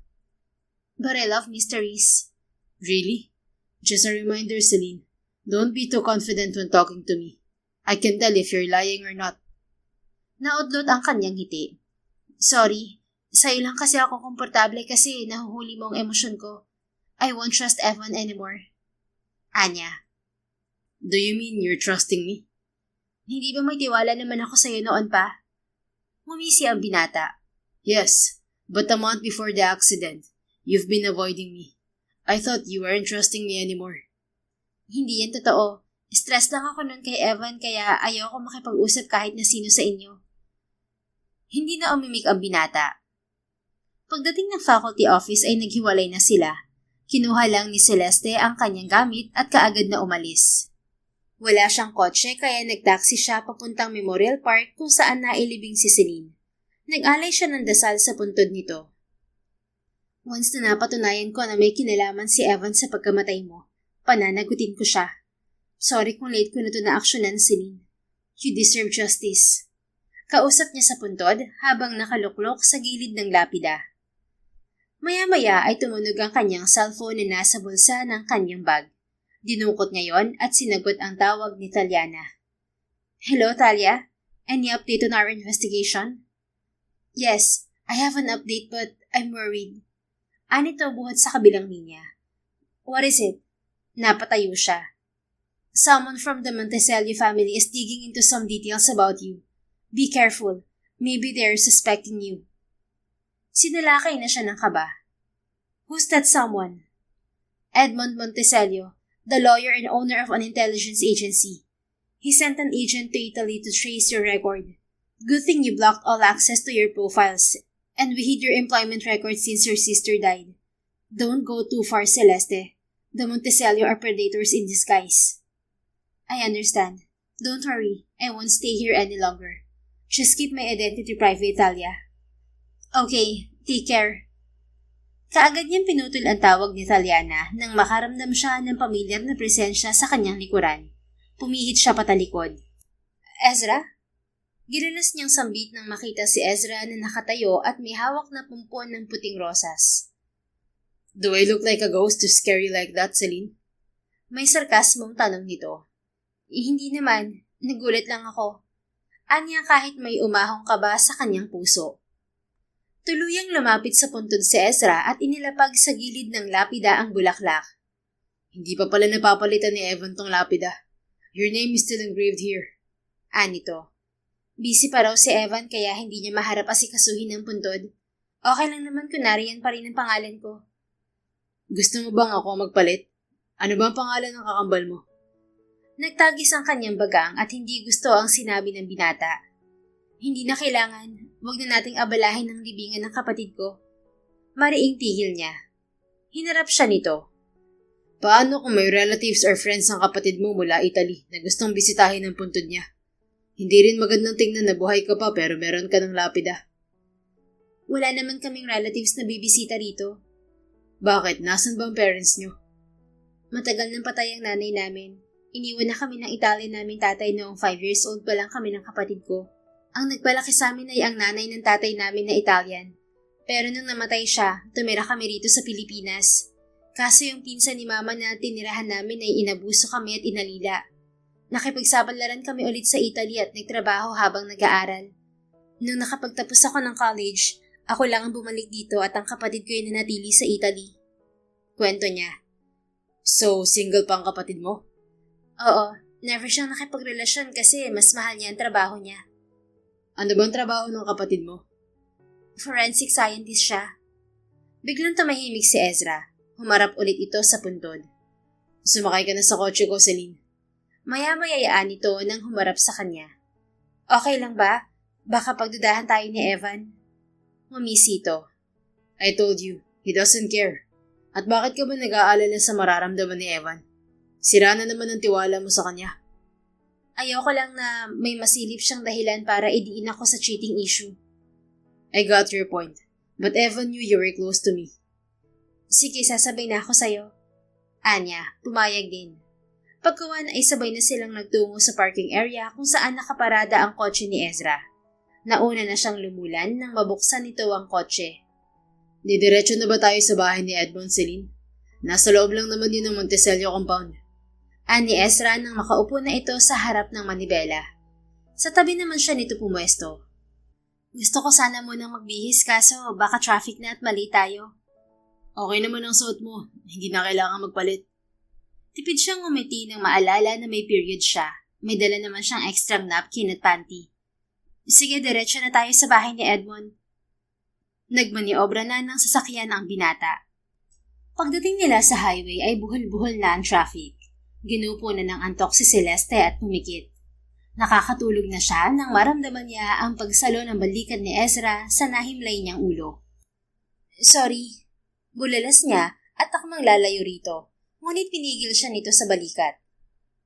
But I love mysteries. Really? Just a reminder, Celine. Don't be too confident when talking to me. I can tell if you're lying or not. Naudlot ang kanyang ngiti. Sorry, sa'yo lang kasi ako komportable kasi nahuhuli mo ang emosyon ko. I won't trust Evan anymore. Anya. Do you mean you're trusting me? Hindi ba may tiwala naman ako sa'yo noon pa? Ngumisi ang binata. Yes, but a month before the accident, you've been avoiding me. I thought you weren't trusting me anymore. Hindi yan totoo. Stress lang ako nun kay Evan kaya ayaw ko makipag-usap kahit na sino sa inyo. Hindi na umimik ang binata. Pagdating ng faculty office ay naghiwalay na sila. Kinuha lang ni Celeste ang kanyang gamit at kaagad na umalis. Wala siyang kotse kaya nagtaksi siya papuntang Memorial Park kung saan nailibing si Celine. Nag-alay siya ng dasal sa puntod nito. Once na napatunayan ko na may kinalaman si Evan sa pagkamatay mo, pananagutin ko siya. Sorry kung late ko na ito na-aksyonan, Celine. You deserve justice. Kausap niya sa puntod habang nakaluklok sa gilid ng lapida. Maya-maya ay tumunog ang kanyang cellphone na nasa bulsa ng kanyang bag. Dinukot niya yon at sinagot ang tawag ni Taliana. Hello, Talia? Any update on our investigation? Yes, I have an update but I'm worried. Anito buhat sa kabilang linya. What is it? Napatayo siya. Someone from the Monticello family is digging into some details about you. Be careful. Maybe they're suspecting you. Sinalakay na siya ng kaba. Who's that someone? Edmond Monticello, the lawyer and owner of an intelligence agency. He sent an agent to Italy to trace your record. Good thing you blocked all access to your profiles, and we hid your employment records since your sister died. Don't go too far, Celeste. The Monticello are predators in disguise. I understand. Don't worry, I won't stay here any longer. Just keep my identity private, Talia. Okay, take care. Kaagad niyang pinutol ang tawag ni Taliana nang makaramdam siya ng pamilyar na presensya sa kanyang likuran. Pumihit siya patalikod. Ezra? Ginalas niyang sambit nang makita si Ezra na nakatayo at may hawak na pumpon ng puting rosas. Do I look like a ghost to scare you like that, Celine? May sarkasmong tanong nito. Hindi naman, nagulat lang ako. Anya kahit may umahong kaba sa kanyang puso. Tuluyang lumapit sa puntod si Ezra at inilapag sa gilid ng lapida ang bulaklak. Hindi pa pala napapalitan ni Evan tong lapida. Your name is still engraved here. Anito. Busy pa raw si Evan kaya hindi niya maharap asikasuhin ng puntod. Okay lang naman kung nariyan pa rin ang pangalan ko. Gusto mo bang ako magpalit? Ano ba ang pangalan ng kakambal mo? Nagtagis ang kanyang bagang at hindi gusto ang sinabi ng binata. Hindi na kailangan. Huwag na nating abalahin ang libingan ng kapatid ko. Mariing tigil niya. Hinarap siya nito. Paano kung may relatives or friends ng kapatid mo mula Italy na gustong bisitahin ang puntod niya? Hindi rin magandang tingnan na buhay ka pa pero meron ka ng lapida. Wala naman kaming relatives na bibisita rito. Bakit? Nasaan ba ang parents niyo? Matagal nang patay ang nanay namin. Iniwan na kami ng Italian naming tatay noong 5 years old pa lang kami ng kapatid ko. Ang nagpalaki sa amin ay ang nanay ng tatay namin na Italian. Pero nung namatay siya, tumira kami rito sa Pilipinas. Kaso yung pinsan ni mama na tinirahan namin ay inabuso kami at inalila. Nakipagsapalaran kami ulit sa Italy at nagtrabaho habang nag-aaral. Nung nakapagtapos ako ng college, ako lang ang bumalik dito at ang kapatid ko ay nanatili sa Italy. Kwento niya. So, single pa ang kapatid mo? Oo, never siyang nakipagrelasyon kasi mas mahal niya ang trabaho niya. Ano bang trabaho ng kapatid mo? Forensic scientist siya. Biglang tumahimik si Ezra. Humarap ulit ito sa puntod. Sumakay ka na sa kotse ko, Celine. Maya-mayayaan ito nang humarap sa kanya. Okay lang ba? Baka pagdudahan tayo ni Evan. Ngumisi ito. I told you, he doesn't care. At bakit ka ba nag-aalala sa mararamdaman ni Evan? Sira na naman ang tiwala mo sa kanya. Ayoko lang na may masilip siyang dahilan para idiin ako sa cheating issue. I got your point. But Evan knew you were close to me. Sige, sasabay na ako sa'yo. Anya, pumayag din. Pagkuwan ay sabay na silang nagtungo sa parking area kung saan nakaparada ang kotse ni Ezra. Nauna na siyang lumulan nang mabuksan nito ang kotse. Didiretso na ba tayo sa bahay ni Edmond, Celine? Nasa loob lang naman yun ng Monticello compound. Ani Ezra nang makaupo na ito sa harap ng manibela. Sa tabi naman siya nito pumwesto. Gusto ko sana munang magbihis kaso baka traffic na at mali tayo. Okay naman ang suot mo. Hindi na kailangan magpalit. Tipid siyang ngumiti nang maalala na may period siya. May dala naman siyang extra napkin at panty. Sige, diretso na tayo sa bahay ni Edmond. Nagmaniobra na ng sasakyan ang binata. Pagdating nila sa highway ay buhol-buhol na ang traffic. Ginupo na ng antok si Celeste at pumikit. Nakakatulog na siya nang maramdaman niya ang pagsalo ng balikan ni Ezra sa nahimlay niyang ulo. Sorry. Bulalas niya at takmang lalayo rito, ngunit pinigil siya nito sa balikat.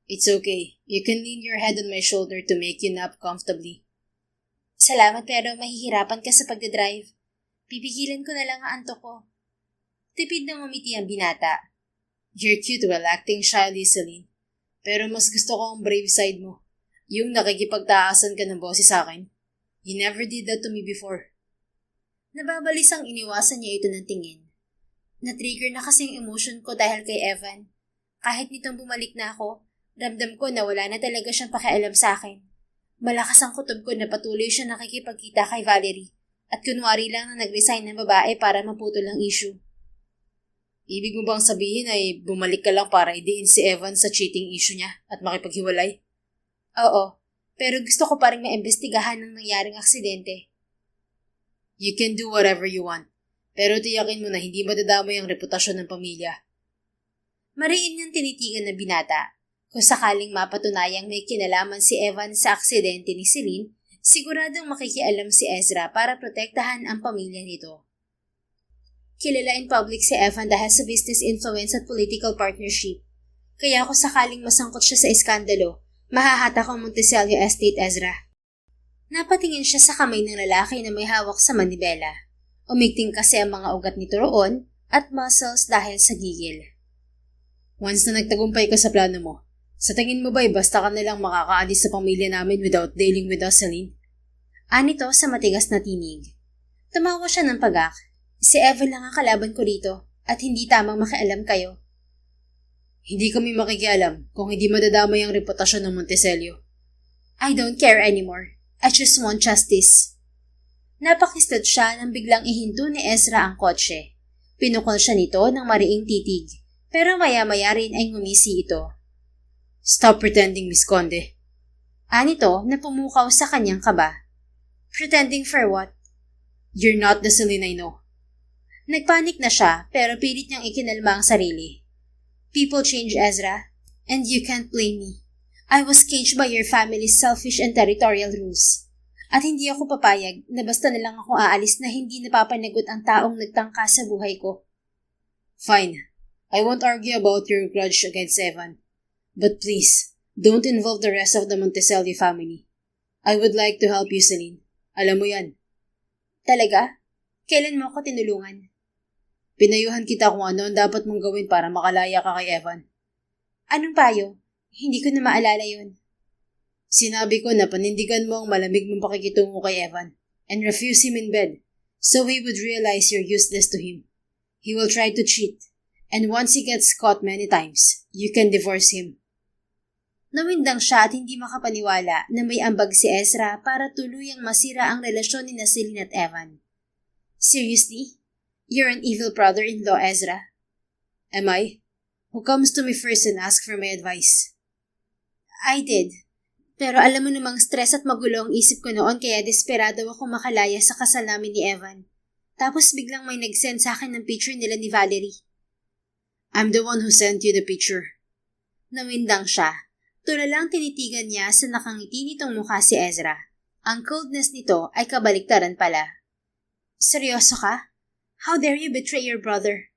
It's okay. You can lean your head on my shoulder to make you nap comfortably. Salamat pero mahihirapan ka sa pagdadrive. Pipigilan ko na lang ang antok ko. Tipid na ngumiti ang binata. You're cute while acting shyly, Celine. Pero mas gusto ko ang brave side mo. Yung nakikipagtaasan ka ng boses sa akin. You never did that to me before. Nababalisang iniwasan niya ito ng tingin. Na-trigger na kasi ang emotion ko dahil kay Evan. Kahit nitong bumalik na ako, ramdam ko na wala na talaga siyang pakialam sa akin. Malakas ang kutob ko na patuloy siya nakikipagkita kay Valerie at kunwari lang na nag-resign ng babae para maputol ang issue. Ibig mo bang sabihin ay bumalik ka lang para idiin si Evan sa cheating issue niya at makipaghiwalay? Oo, pero gusto ko pa rin maimbestigahan ng nangyaring aksidente. You can do whatever you want. Pero tiyakin mo na hindi madadamay ang reputasyon ng pamilya. Mariin niyang tinitigan na binata. Kung sakaling mapatunayang may kinalaman si Evan sa aksidente ni Celine, siguradong makikialam si Ezra para protektahan ang pamilya nito. Kilala in public si Evan dahil sa business influence at political partnership. Kaya kung sakaling masangkot siya sa iskandalo, mahahatak ang Monticello Estate, Ezra. Napatingin siya sa kamay ng lalaki na may hawak sa manibela. Umigting kasi ang mga ugat nito roon at muscles dahil sa gigil. Once na nagtagumpay ka sa plano mo, sa tingin mo ba'y basta ka nalang makakaalis sa pamilya namin without dealing with us, Celine? Anito sa matigas na tinig. Tumawa siya ng pagak. Si Evan lang ang kalaban ko rito at hindi tamang makialam kayo. Hindi kami makikialam kung hindi madadamay ang reputasyon ng Monticello. I don't care anymore. I just want justice. Napakistad siya nang biglang ihinto ni Ezra ang kotse. Pinukol siya nito ng mariing titig, pero maya-maya rin ay ngumisi ito. Stop pretending, Miss Conde. Anito na pumukaw sa kanyang kaba. Pretending for what? You're not the Celine I know. Nagpanik na siya pero pilit niyang ikinalma ang sarili. People change, Ezra, and you can't blame me. I was caged by your family's selfish and territorial rules. At hindi ako papayag na basta na lang ako aalis na hindi napapanagot ang taong nagtangka sa buhay ko. Fine. I won't argue about your grudge against Evan. But please, don't involve the rest of the Monticelli family. I would like to help you, Celine. Alam mo yan. Talaga? Kailan mo ako tinulungan? Pinayuhan kita kung ano ang dapat mong gawin para makalaya ka kay Evan. Anong payo? Hindi ko na maalala yun. Sinabi ko na panindigan mo ang malamig mong pakikitungo kay Evan and refuse him in bed so he would realize you're useless to him. He will try to cheat, and once he gets caught many times, you can divorce him. Nawindang siya at hindi makapaniwala na may ambag si Ezra para tuluyang masira ang relasyon ni Celine at Evan. Seriously? You're an evil brother-in-law, Ezra? Am I? Who comes to me first and asks for my advice? I did. Pero alam mo namang stress at magulo ang isip ko noon kaya desperado ako makalaya sa kasal namin ni Evan. Tapos biglang may nag-send sa akin ng picture nila ni Valerie. I'm the one who sent you the picture. Nawindang siya. Tulalang tinitigan niya sa nakangiti nitong mukha si Ezra. Ang coldness nito ay kabaliktaran pala. Seryoso ka? How dare you betray your brother?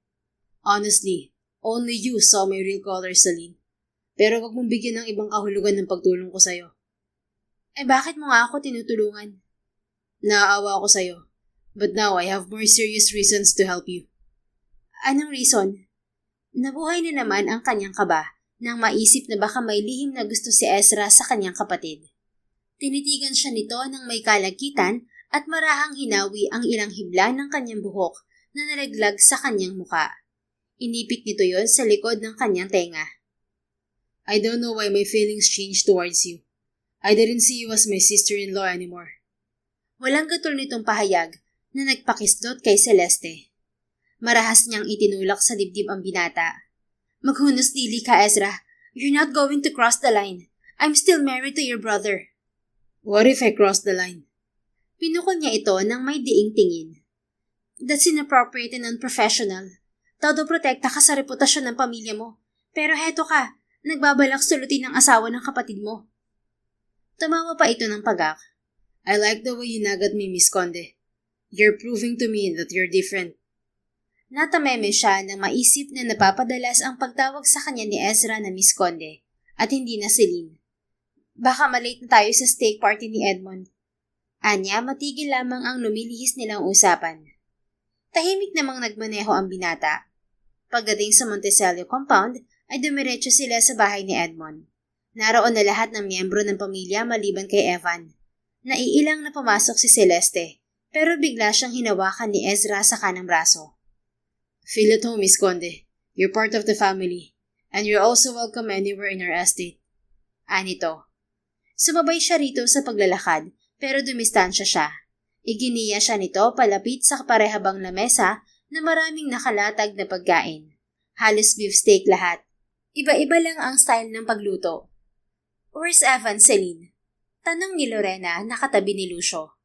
Honestly, only you saw my real color, Celine. Pero wag mong bigyan ng ibang kahulugan ng pagtulong ko sa'yo. Eh bakit mo nga ako tinutulungan? Naaawa ako sa'yo. But now I have more serious reasons to help you. Anong reason? Nabuhay na naman ang kanyang kaba nang maisip na baka may lihim na gusto si Ezra sa kanyang kapatid. Tinitigan siya nito ng may kalagitan at marahang hinawi ang ilang hibla ng kanyang buhok na nalaglag sa kanyang muka. Inipit nito yon sa likod ng kanyang tenga. I don't know why my feelings changed towards you. I didn't see you as my sister-in-law anymore. Walang gatol nitong pahayag na nagpakislot kay Celeste. Marahas niyang itinulak sa dibdib ang binata. Maghunos dili ka, Ezra. You're not going to cross the line. I'm still married to your brother. What if I cross the line? Pinukol niya ito ng may diing tingin. That's inappropriate and unprofessional. Todo protekta ka sa reputasyon ng pamilya mo. Pero heto ka, nagbabalak sulutin ang asawa ng kapatid mo. Tumawa pa ito ng pagak. I like the way you nagged me, Miss Conde. You're proving to me that you're different. Natameme siya nang maisip na napapadalas ang pagtawag sa kanya ni Ezra na Miss Conde at hindi na Celine. Baka malate na tayo sa steak party ni Edmond. Anya, matigil lamang ang lumilihis nilang usapan. Tahimik namang nagmaneho ang binata. Pagdating sa Monticello compound, ay dumiretso sila sa bahay ni Edmond. Naroon na lahat ng miyembro ng pamilya maliban kay Evan. Naiilang na pumasok si Celeste, pero bigla siyang hinawakan ni Ezra sa kanang braso. Feel at home, Miss Conde. You're part of the family, and you're also welcome anywhere in our estate. Anito. Sumabay siya rito sa paglalakad, pero dumistansya siya. Iginiya siya nito palapit sa kaparehabang lamesa na maraming nakalatag na pagkain. Halos beefsteak lahat. Iba-iba lang ang style ng pagluto. Where's Evan, Celine? Tanong ni Lorena na katabi ni Lucio.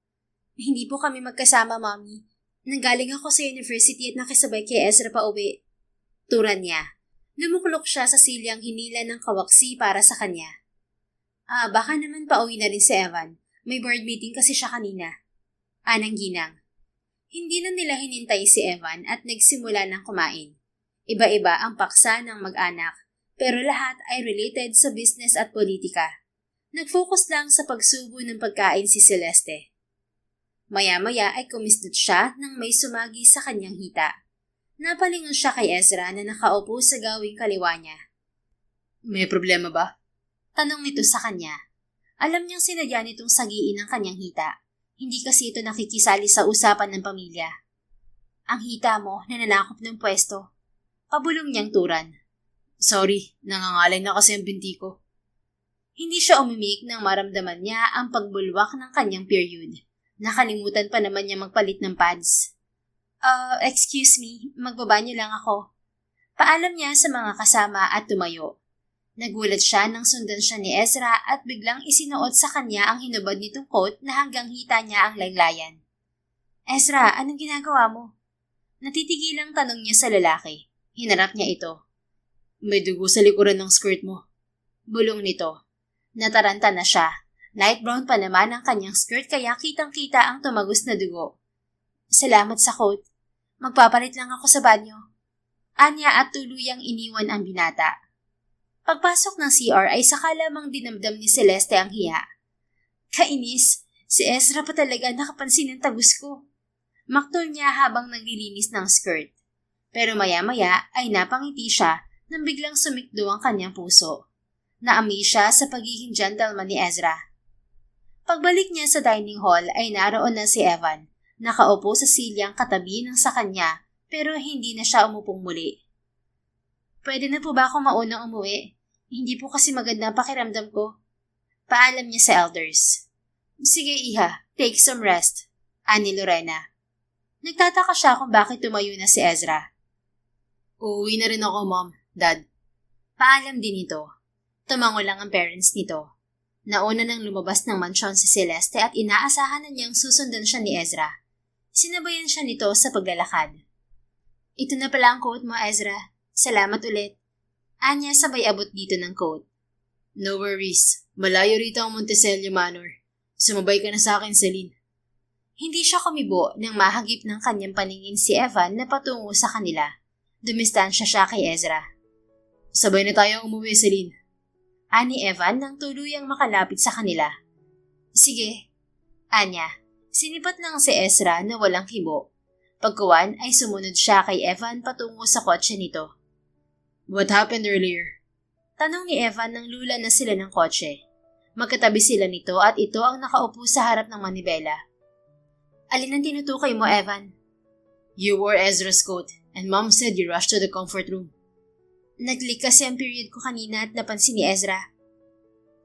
Hindi po kami magkasama, Mommy. Nanggaling ako sa university at nakisabay kay Ezra pa uwi. Turan niya. Lumuklok siya sa silyang hinila ng kawaksi para sa kanya. Baka naman pauwi na rin si Evan. May board meeting kasi siya kanina. Anang ginang. Hindi na nila hinintay si Evan at nagsimula ng kumain. Iba-iba ang paksa ng mag-anak, pero lahat ay related sa business at politika. Nag-focus lang sa pagsubo ng pagkain si Celeste. Maya-maya ay kumisdot siya nang may sumagi sa kanyang hita. Napalingon siya kay Ezra na nakaupo sa gawing kaliwa niya. May problema ba? Tanong nito sa kanya. Alam niyang sinadya nitong sagiin ang kanyang hita. Hindi kasi ito nakikisali sa usapan ng pamilya. Ang hita mo nananakop ng pwesto. Pabulong niyang turan. Sorry, nangangalay na kasi ang binti ko. Hindi siya umimik nang maramdaman niya ang pagbulwak ng kanyang period. Nakalimutan pa naman niya magpalit ng pads. Excuse me, magbabanyo lang ako. Paalam niya sa mga kasama at tumayo. Nagulat siya nang sundan siya ni Ezra at biglang isinuot sa kanya ang hinubad nitong coat na hanggang hita niya ang laylayan. Ezra, anong ginagawa mo? Natitigilang tanong niya sa lalaki. Hinarap niya ito. May dugo sa likuran ng skirt mo. Bulong nito. Nataranta na siya. Light brown pa naman ang kanyang skirt kaya kitang-kita ang tumagos na dugo. Salamat sa coat. Magpapalit lang ako sa banyo. Anya at tuluyang iniwan ang binata. Pagpasok ng CR ay saka lamang dinamdam ni Celeste ang hiya. Kainis, si Ezra pa talaga nakapansin ng tagos ko. Maktol niya habang naglilinis ng skirt. Pero maya-maya ay napangiti siya nang biglang sumikdo ang kanyang puso. Naamaze siya sa pagiging gentleman ni Ezra. Pagbalik niya sa dining hall ay naroon na si Evan, nakaupo sa silyang katabi ng sa kanya pero hindi na siya umupong muli. Pwede na po ba ako maunang umuwi? Hindi po kasi maganda ang pakiramdam ko. Paalam niya sa elders. Sige iha, take some rest, ani Lorena. Nagtataka siya kung bakit tumayo na si Ezra. Uuwi na rin ako, Mom, Dad. Paalam din ito. Tumango lang ang parents nito. Nauna nang lumabas ng mansyon si Celeste at inaasahan na niyang susundan siya ni Ezra. Sinabayan siya nito sa paglalakad. Ito na pala ang coat mo, Ezra. Salamat ulit. Anya sabay abot dito ng coat. No worries. Malayo rito ang Monticello Manor. Sumabay ka na sa akin, Celine. Hindi siya kumibo nang mahagip ng kanyang paningin si Evan na patungo sa kanila. Dumistansya siya kay Ezra. Sabay na tayong umuwi, Celine. Ani Evan nang tuluyang makalapit sa kanila. Sige. Anya, sinipat lang si Ezra na walang kibo. Pagkuwan ay sumunod siya kay Evan patungo sa kotse nito. What happened earlier? Tanong ni Evan nang lula na sila ng kotse. Magkatabi sila nito at ito ang nakaupo sa harap ng manibela. Alin ang tinutukoy mo, Evan? You wore Ezra's coat and Mom said you rushed to the comfort room. Nag-leak kasi ang period ko kanina at napansin ni Ezra.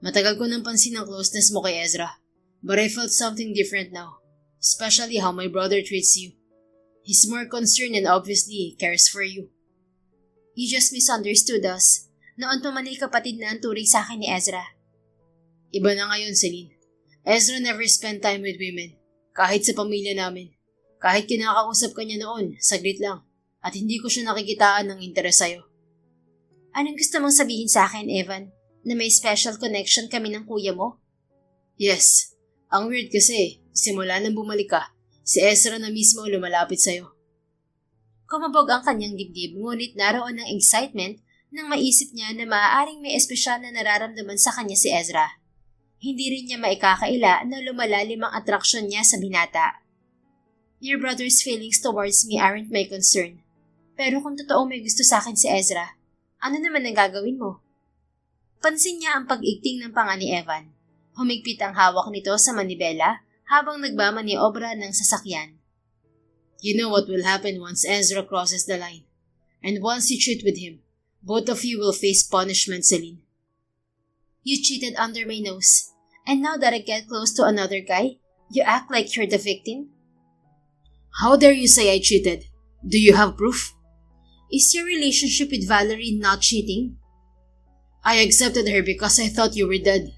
Matagal ko nang pansin ang closeness mo kay Ezra, but I felt something different now, especially how my brother treats you. He's more concerned and obviously cares for you. You just misunderstood us. Noon pa man ay kapatid na ang turing sa akin ni Ezra. Iba na ngayon, Celine. Ezra never spent time with women, kahit sa pamilya namin. Kahit kinakausap ka niya noon, saglit lang, at hindi ko siya nakikitaan ng interes sa'yo. Anong gusto mong sabihin sa akin, Evan? Na may special connection kami ng kuya mo? Yes. Ang weird kasi, simula nang bumalik ka, si Ezra na mismo lumalapit sa'yo. Kumabog ang kanyang dibdib ngunit naroon ng excitement nang maisip niya na maaaring may espesyal na nararamdaman sa kanya si Ezra. Hindi rin niya maikakaila na lumalalim ang atraksyon niya sa binata. Your brother's feelings towards me aren't my concern. Pero kung totoong may gusto sa akin si Ezra, ano naman ang gagawin mo? Pansin niya ang pag-igting ng panga ni Evan. Humigpit ang hawak nito sa manibela habang nagmamaniobra ng sasakyan. You know what will happen once Ezra crosses the line. And once you cheat with him, both of you will face punishment, Celine. You cheated under my nose. And now that I get close to another guy, you act like you're the victim? How dare you say I cheated? Do you have proof? Is your relationship with Valerie not cheating? I accepted her because I thought you were dead.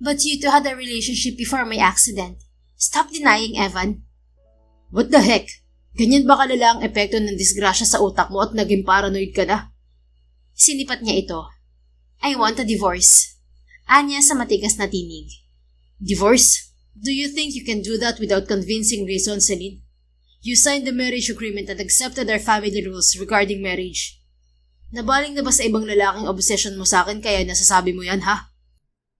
But you two had a relationship before my accident. Stop denying, Evan. What the heck? Ganyan ba kalala ang epekto ng disgrasya sa utak mo at naging paranoid ka na? Sinipat niya ito. I want a divorce. Anya sa matigas na tinig. Divorce? Do you think you can do that without convincing reason, Celine? You signed the marriage agreement and accepted our family rules regarding marriage. Nabaling na ba sa ibang lalaking obsession mo sa akin kaya nasasabi mo yan, ha?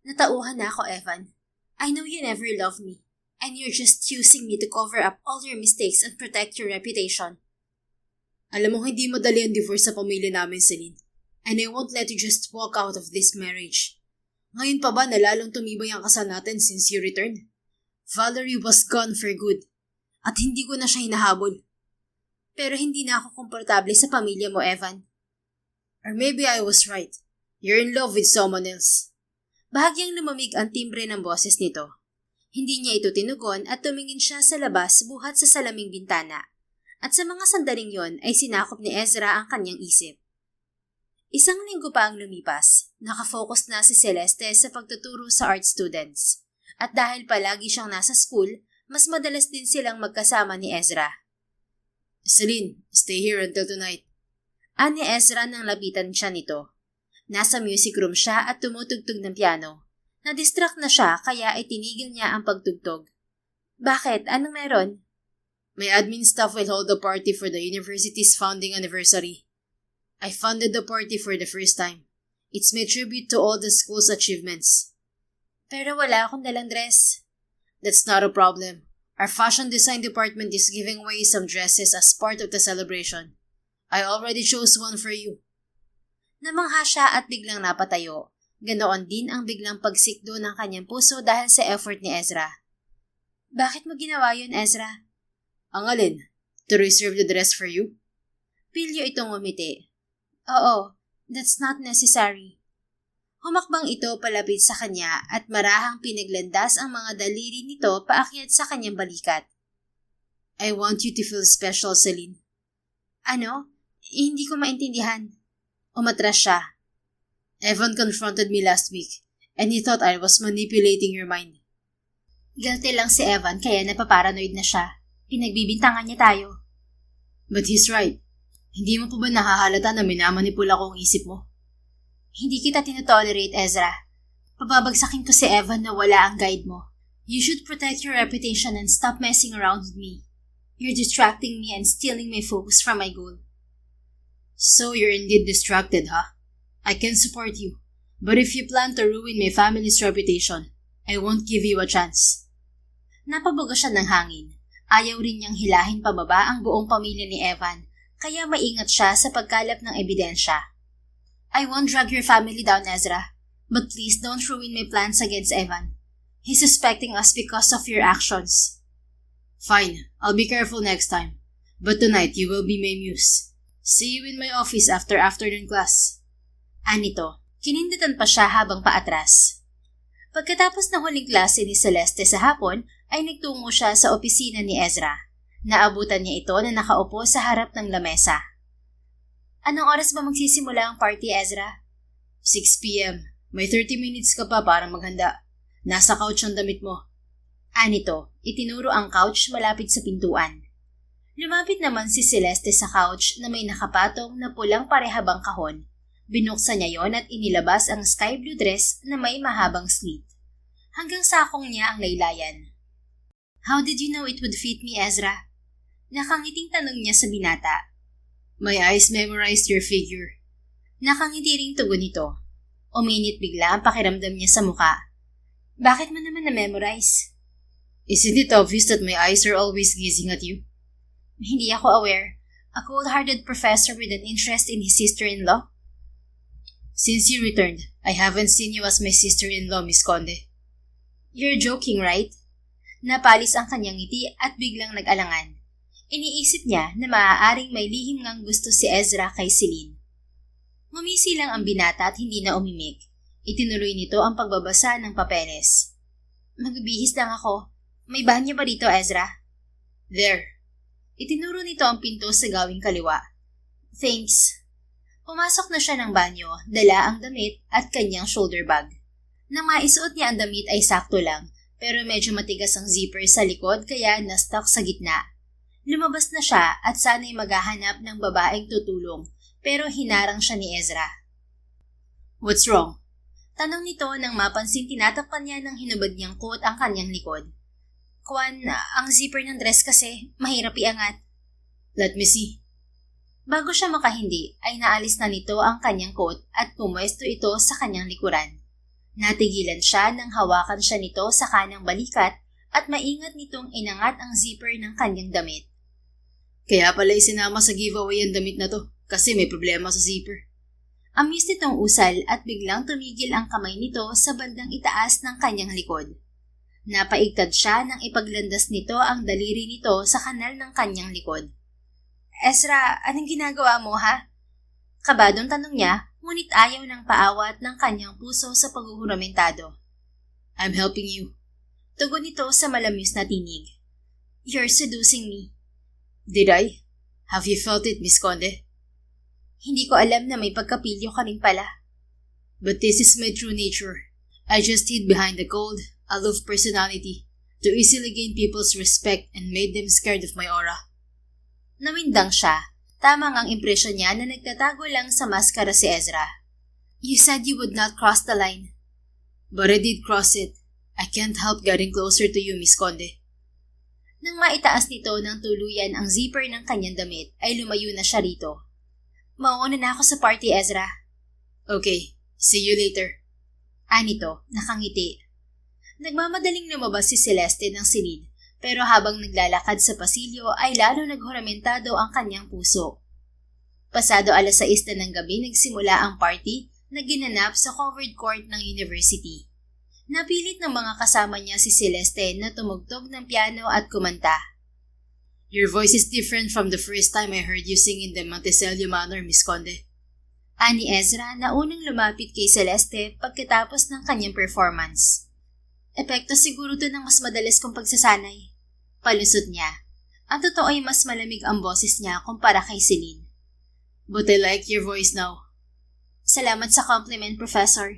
Natauhan na ako, Evan. I know you never loved me, and you're just using me to cover up all your mistakes and protect your reputation. Alam mo, hindi madali ang divorce sa pamilya namin, Celine. And I won't let you just walk out of this marriage. Ngayon pa ba na lalong tumibay ang kasal natin since you returned? Valerie was gone for good. At hindi ko na siya hinahabol. Pero hindi na ako komportable sa pamilya mo, Evan. Or maybe I was right. You're in love with someone else. Bahagyang lumamig ang timbre ng boses nito. Hindi niya ito tinugon at tumingin siya sa labas buhat sa salaming bintana. At sa mga sandaling yon ay sinakop ni Ezra ang kanyang isip. Isang linggo pa ang lumipas. Nakafocus na si Celeste sa pagtuturo sa art students. At dahil palagi siyang nasa school, mas madalas din silang magkasama ni Ezra. Celine, stay here until tonight. Ani Ezra nang lapitan siya nito. Nasa music room siya at tumutugtog ng piano. Na-distract na siya kaya itinigil niya ang pagtugtog. Bakit? Anong meron? My admin staff will hold a party for the university's founding anniversary. I funded the party for the first time. It's my tribute to all the school's achievements. Pero wala akong dalang dress. That's not a problem. Our fashion design department is giving away some dresses as part of the celebration. I already chose one for you. Namangha siya at biglang napatayo. Ganoon din ang biglang pagsikdo ng kanyang puso dahil sa effort ni Ezra. Bakit mo ginawa yun, Ezra? Ang alin? To reserve the dress for you? Pilyo itong umiti. Oo, that's not necessary. Humakbang ito palapit sa kanya at marahang pinaglandas ang mga daliri nito paakyat sa kanyang balikat. I want you to feel special, Celine. Ano? Hindi ko maintindihan. Umatras siya. Evan confronted me last week, and he thought I was manipulating your mind. Guilty lang si Evan kaya napaparanoid na siya. Pinagbibintangan niya tayo. But he's right. Hindi mo pa ba nahahalata na minamanipula ko ang isip mo? Hindi kita tinotolerate, Ezra. Pababagsakin ko si Evan na wala ang guide mo. You should protect your reputation and stop messing around with me. You're distracting me and stealing my focus from my goal. So you're indeed distracted, huh? I can support you. But if you plan to ruin my family's reputation, I won't give you a chance. Napabuga siya ng hangin. Ayaw rin niyang hilahin pababa ang buong pamilya ni Evan, kaya maingat siya sa pagkalap ng ebidensya. I won't drag your family down, Ezra. But please don't ruin my plans against Evan. He's suspecting us because of your actions. Fine, I'll be careful next time. But tonight you will be my muse. See you in my office after afternoon class. Anito, kininditan pa siya habang paatras. Pagkatapos ng huling klase ni Celeste sa hapon, ay nagtungo siya sa opisina ni Ezra. Naabutan niya ito na nakaupo sa harap ng lamesa. Anong oras ba magsisimula ang party, Ezra? 6 p.m. May 30 minutes ka pa para maghanda. Nasa couch ang damit mo. Anito, itinuro ang couch malapit sa pintuan. Lumapit naman si Celeste sa couch na may nakapatong na pulang parehabang kahon. Binuksan niya yon at inilabas ang sky blue dress na may mahabang slit. Hanggang sakong niya ang laylayan. How did you know it would fit me, Ezra? Nakangiting tanong niya sa binata. My eyes memorized your figure. Nakangiti ring tugon nito. Uminit bigla ang pakiramdam niya sa muka. Bakit mo naman na-memorize? Isn't it obvious that my eyes are always gazing at you? Hindi ako aware. A cold-hearted professor with an interest in his sister-in-law? Since you returned, I haven't seen you as my sister-in-law, Miss Conde. You're joking, right? Napalis ang kanyang ngiti at biglang nag-alangan. Iniisip niya na maaaring may lihim ngang gusto si Ezra kay Celine. Ngumisi lang ang binata at hindi na umimik. Itinuloy nito ang pagbabasa ng papeles. Magbibihis lang ako. May banyo ba dito, Ezra? There. Itinuro nito ang pinto sa gawing kaliwa. Thanks. Pumasok na siya ng banyo, dala ang damit at kanyang shoulder bag. Nang maisuot niya ang damit ay sakto lang, pero medyo matigas ang zipper sa likod kaya na-stuck sa gitna. Lumabas na siya at sana'y maghahanap ng babaeng tutulong, pero hinarang siya ni Ezra. What's wrong? Tanong nito nang mapansin tinatakpan niya ng hinubad niyang coat ang kanyang likod. Kwan, ang zipper ng dress kasi, mahirap iangat. Let me see. Bago siya makahindi, ay naalis na nito ang kanyang coat at pumwesto ito sa kanyang likuran. Natigilan siya nang hawakan siya nito sa kanang balikat at maingat nitong inangat ang zipper ng kanyang damit. Kaya pala isinama sa giveaway ang damit na to, kasi may problema sa zipper. Amis nitong usal at biglang tumigil ang kamay nito sa bandang itaas ng kanyang likod. Napaigtad siya nang ipaglandas nito ang daliri nito sa kanal ng kanyang likod. Ezra, anong ginagawa mo, ha? Kabadong tanong niya, ngunit ayaw ng paawat ng kanyang puso sa paghuhuramentado. I'm helping you. Tugon nito sa malamis na tinig. You're seducing me. Did I? Have you felt it, Miss Conde? Hindi ko alam na may pagkapilyo ka rin pala. But this is my true nature. I just hid behind the cold, aloof personality to easily gain people's respect and made them scared of my aura. Nawindang siya. Tamang ang impresyon niya na nagtatago lang sa maskara si Ezra. You said you would not cross the line. But I did cross it. I can't help getting closer to you, Miss Conde. Nang maitaas nito ng tuluyan ang zipper ng kanyang damit, ay lumayo na siya rito. Mauuna na ako sa party, Ezra. Okay, see you later. Anito, nakangiti. Nagmamadaling lumabas si Celeste ng silid, pero habang naglalakad sa pasilyo ay lalo naghuramentado ang kanyang puso. Pasado 6:00 ng gabi nagsimula ang party na ginanap sa covered court ng university. Napilit ng mga kasama niya si Celeste na tumugtog ng piano at kumanta. Your voice is different from the first time I heard you sing in the Monticello Manor, Miss Conde. Ani Ezra na unang lumapit kay Celeste pagkatapos ng kanyang performance. Epekto siguro to ng mas madalas kong pagsasanay. Palusot niya. Ang totoo ay mas malamig ang boses niya kumpara kay Celine. But I like your voice now. Salamat sa compliment, Professor.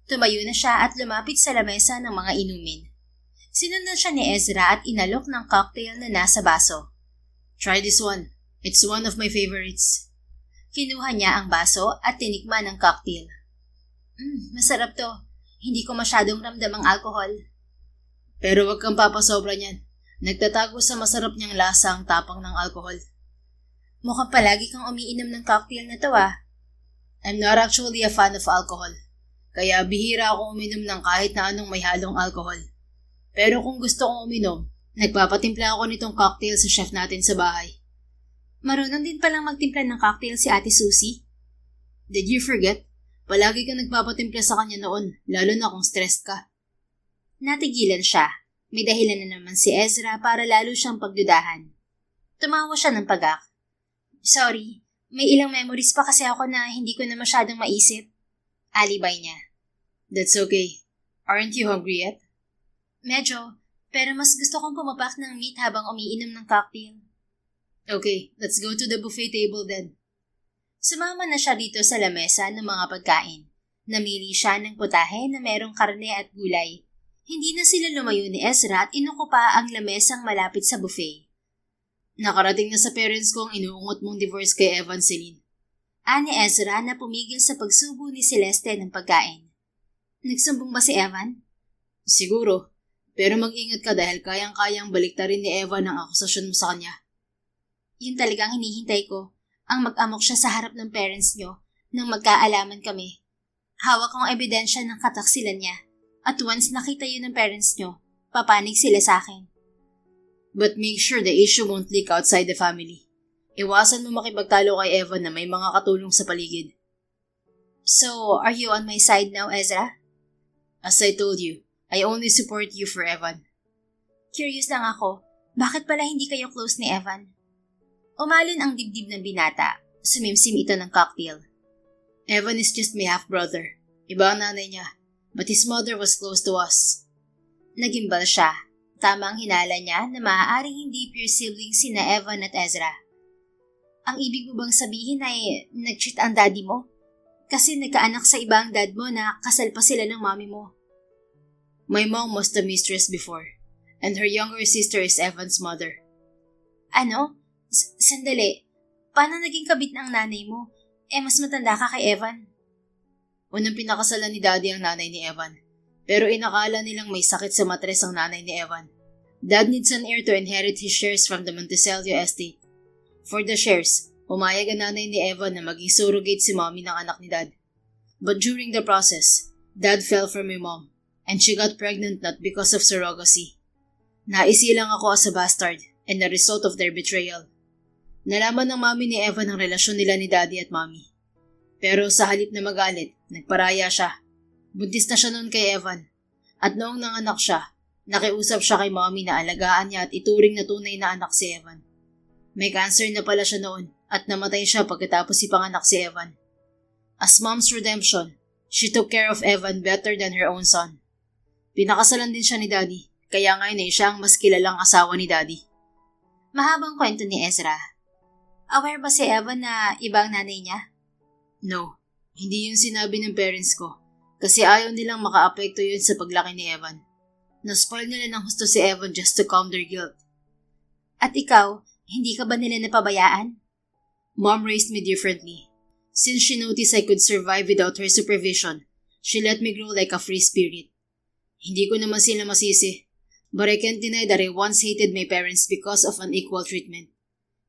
Tumayo na siya at lumapit sa lamesa ng mga inumin. Sinundan siya ni Ezra at inalok ng cocktail na nasa baso. Try this one. It's one of my favorites. Kinuha niya ang baso at tinikman ang cocktail. Masarap to. Hindi ko masyadong ramdam ang alcohol. Pero wag kang papasobra niyan. Nagtatago sa masarap niyang lasa ang tapang ng alcohol. Mukhang palagi kang umiinom ng cocktail na to ah. I'm not actually a fan of alcohol. Kaya bihira akong uminom ng kahit na anong may halong alcohol. Pero kung gusto kong uminom, nagpapatimpla ako nitong cocktail sa chef natin sa bahay. Marunong din palang magtimpla ng cocktail si Ate Susie. Did you forget? Palagi kang nagpapatimpla sa kanya noon, lalo na kung stressed ka. Natigilan siya. May dahilan na naman si Ezra para lalo siyang pagdudahan. Tumawa siya ng pagak. Sorry, may ilang memories pa kasi ako na hindi ko na masyadong maisip. Alibay niya. That's okay. Aren't you hungry yet? Medyo, pero mas gusto kong pumapak ng meat habang umiinom ng cocktail. Okay, let's go to the buffet table then. Sumama na siya dito sa lamesa ng mga pagkain. Namili siya ng putahe na merong karne at gulay. Hindi na sila lumayo ni Ezra at inuko pa ang lamesang malapit sa buffet. Nakarating na sa parents ko ang inuungot mong divorce kay Evan, Celine. Ani Ezra na pumigil sa pagsubo ni Celeste ng pagkain. Nagsumbong ba si Evan? Siguro, pero mag-ingat ka dahil kayang-kayang baliktarin ni Evan ang akusasyon mo sa kanya. Yun talagang hinihintay ko, ang mag-amok siya sa harap ng parents niyo nang magkaalaman kami. Hawak kong ebidensya ng kataksilan niya at once nakita yun ng parents niyo, papanig sila sa akin. But make sure the issue won't leak outside the family. Iwasan mo makipagtalo kay Evan na may mga katulong sa paligid. So, are you on my side now, Ezra? As I told you, I only support you for Evan. Curious lang ako, bakit pala hindi kayo close ni Evan? Umalon ang dibdib ng binata. Sumimsim ito ng cocktail. Evan is just my half-brother. Iba ang nanay niya, but his mother was close to us. Nagimbal siya. Tama ang hinala niya na maaaring hindi pure siblings sina Evan at Ezra. Ang ibig mo bang sabihin ay nag-cheat ang daddy mo? Kasi nagkaanak sa ibang dad mo na kasal pa sila ng mami mo. My mom was the mistress before, and her younger sister is Evan's mother. Ano? Sandali. Paano naging kabit ng nanay mo? Mas matanda ka kay Evan. Unang pinakasalan ni daddy ang nanay ni Evan, pero inakala nilang may sakit sa matres ang nanay ni Evan. Dad needs an heir to inherit his shares from the Monticello estate. For the shares, pumayag ang nanay ni Evan na maging surrogate si mommy ng anak ni Dad. But during the process, Dad fell for my mom, and she got pregnant not because of surrogacy. Naisilang ako as a bastard, and the result of their betrayal. Nalaman ng mommy ni Evan ang relasyon nila ni Daddy at mommy. Pero sa halip na magalit, nagparaya siya. Buntis na siya noon kay Evan. At noong nanganak siya, nakiusap siya kay mommy na alagaan niya at ituring na tunay na anak si Evan. May cancer na pala siya noon at namatay siya pagkatapos ipanganak si Evan. As mom's redemption, she took care of Evan better than her own son. Pinakasalan din siya ni Daddy, kaya ngayon ay siya ang mas kilalang asawa ni Daddy. Mahabang kwento ni Ezra. Aware ba si Evan na ibang nanay niya? No, hindi yun sinabi ng parents ko kasi ayaw nilang makaapekto yun sa paglaki ni Evan. Naspoil nila ng husto si Evan just to calm their guilt. At ikaw, hindi ka ba nila napabayaan? Mom raised me differently. Since she noticed I could survive without her supervision, She let me grow like a free spirit. Hindi ko naman sila masisi. But I can't deny that I once hated my parents because of unequal treatment.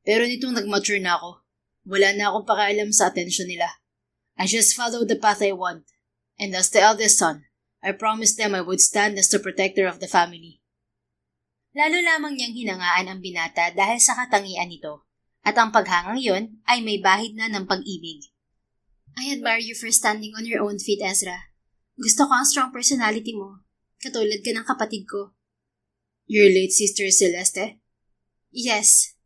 Pero nitong nag-mature na ako, wala na akong pakialam sa atensyon nila. I just followed the path I want. And as the eldest son, I promised them I would stand as the protector of the family. Lalo lamang niyang hinangaan ang binata dahil sa katangian nito. At ang paghangang yon ay may bahid na ng pag-ibig. I admire you for standing on your own feet, Ezra. Gusto ko ang strong personality mo. Katulad ka ng kapatid ko. Your late sister Celeste? Yes.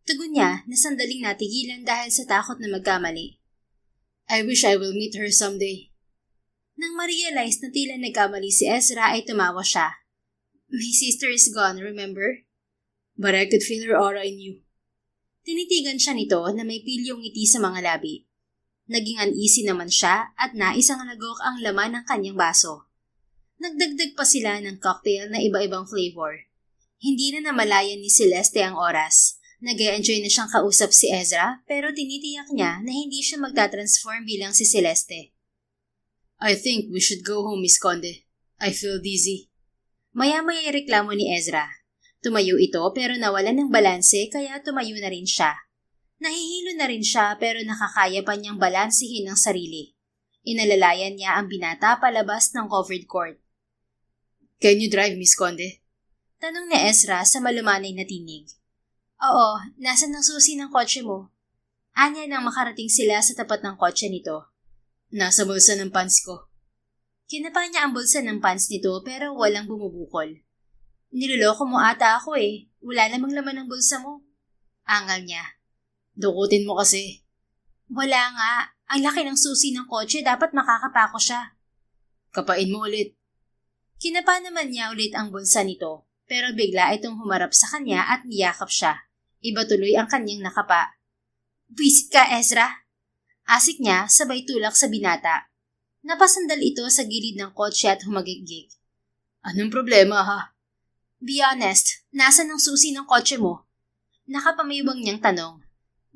Tugon niya na sandaling natigilan dahil sa takot na magkamali. I wish I will meet her someday. Nang ma-realize na tila nagkamali si Ezra ay tumawa siya. My sister is gone, remember? But I could feel her aura in you. Tinitigan siya nito na may pilyong ngiti sa mga labi. Naging uneasy naman siya at naisang nagok ang laman ng kanyang baso. Nagdagdag pa sila ng cocktail na iba-ibang flavor. Hindi na namalayan ni Celeste ang oras. Nag-e-enjoy na siyang kausap si Ezra pero tinitiyak niya na hindi siya magtatransform bilang si Celeste. I think we should go home, Miss Conde. I feel dizzy. Maya-maya reklamo ni Ezra. Tumayo ito pero nawalan ng balanse kaya tumayo na rin siya. Nahihilo na rin siya pero nakakaya pa niyang balansihin ang sarili. Inalalayan niya ang binata palabas ng covered court. Can you drive, Miss Conde? Tanong ni Ezra sa malumanay na tinig. Oo, nasan ang susi ng kotse mo? Anya nang makarating sila sa tapat ng kotse nito. Nasa bulsa ng pants ko. Kinapa niya ang bulsa ng pants nito pero walang bumubukol. Niloloko mo ata ako eh. Wala namang laman ng bulsa mo. Angal niya. Dukutin mo kasi. Wala nga. Ang laki ng susi ng kotse, dapat makakapako siya. Kapain mo ulit. Kinapa naman niya ulit ang bulsa nito. Pero bigla itong humarap sa kanya at niyakap siya. Iba tuloy ang kanyang nakapa. Bisit ka, Ezra. Asik niya sabay tulak sa binata. Napasandal ito sa gilid ng kotse at humagigig. Anong problema ha? Be honest, nasan ang susi ng kotse mo? Nakapamiwang niyang tanong.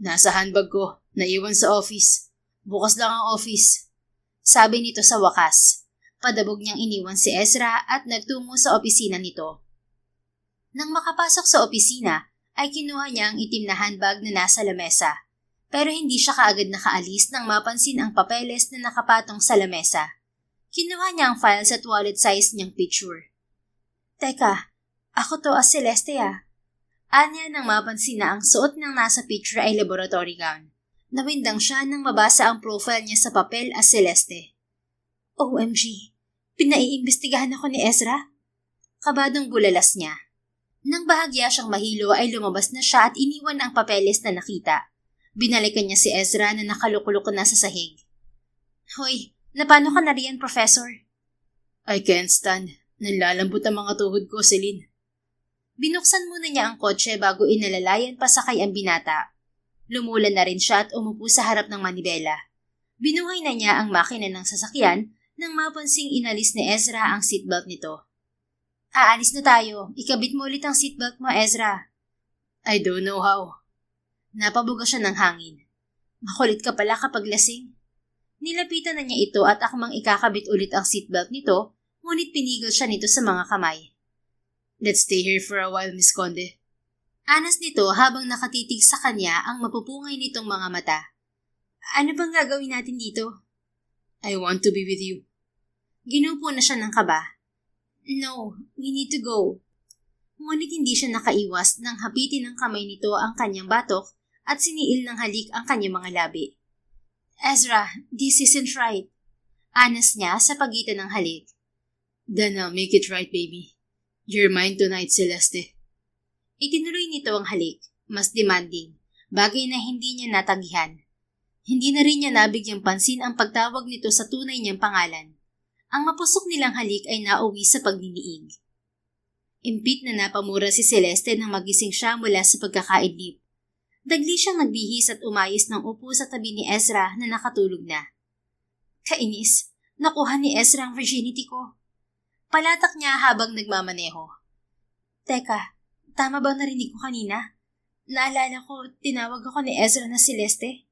Nasa handbag ko, naiwan sa office. Bukas lang ang office. Sabi nito sa wakas. Padabog niyang iniwan si Ezra at nagtungo sa opisina nito. Nang makapasok sa opisina, ay kinuha niya ang itim na handbag na nasa lamesa. Pero hindi siya kaagad nakaalis nang mapansin ang papeles na nakapatong sa lamesa. Kinuha niya ang files at wallet size niyang picture. Teka, ako to as Celeste ah. Anya nang mapansin na ang suot ng nasa picture ay laboratory gown. Nawindang siya nang mabasa ang profile niya sa papel as Celeste. OMG, pinaiimbestigahan ako ni Ezra? Kabadong bulalas niya. Nang bahagya siyang mahilo ay lumabas na siya at iniwan ang papeles na nakita. Binalikan niya si Ezra na nakalukulok na sa sahig. Hoy, napano ka na riyan, Professor? I can't stand. Nalalambot ang mga tuhod ko, Celine. Binuksan muna niya ang kotse bago inalalayan pa sakay ang binata. Lumulan na rin siya at umupo sa harap ng manibela. Binuhay na niya ang makina ng sasakyan nang mapansing inalis ni Ezra ang seatbelt nito. Aalis na tayo. Ikabit mo ulit ang seatbelt mo, Ezra. I don't know how. Napabuga siya ng hangin. Makulit ka pala kapag lasing. Nilapitan na niya ito at akmang ikakabit ulit ang seatbelt nito, ngunit pinigil siya nito sa mga kamay. Let's stay here for a while, Miss Conde. Anas nito habang nakatitig sa kanya ang mapupungay nitong mga mata. Ano bang gagawin natin dito? I want to be with you. Ginupo na siya ng kaba. No, we need to go. Ngunit hindi siya nakaiwas nang hapitin ng kamay nito ang kanyang batok at siniil ng halik ang kanyang mga labi. Ezra, this isn't right. Anas niya sa pagitan ng halik. Then I'll make it right, baby. You're mine tonight, Celeste. Itinuloy nito ang halik, mas demanding, bagay na hindi niya natagihan. Hindi na rin niya nabigyang pansin ang pagtawag nito sa tunay niyang pangalan. Ang mapusok nilang halik ay nauwi sa pagniniig. Impit na napamura si Celeste nang magising siya mula sa pagkakaidlip. Dagli siyang nagbihis at umayos ng upo sa tabi ni Ezra na nakatulog na. Kainis, nakuha ni Ezra ang virginity ko. Palatak niya habang nagmamaneho. Teka, tama bang narinig ko kanina? Naalala ko, tinawag ako ni Ezra na Celeste?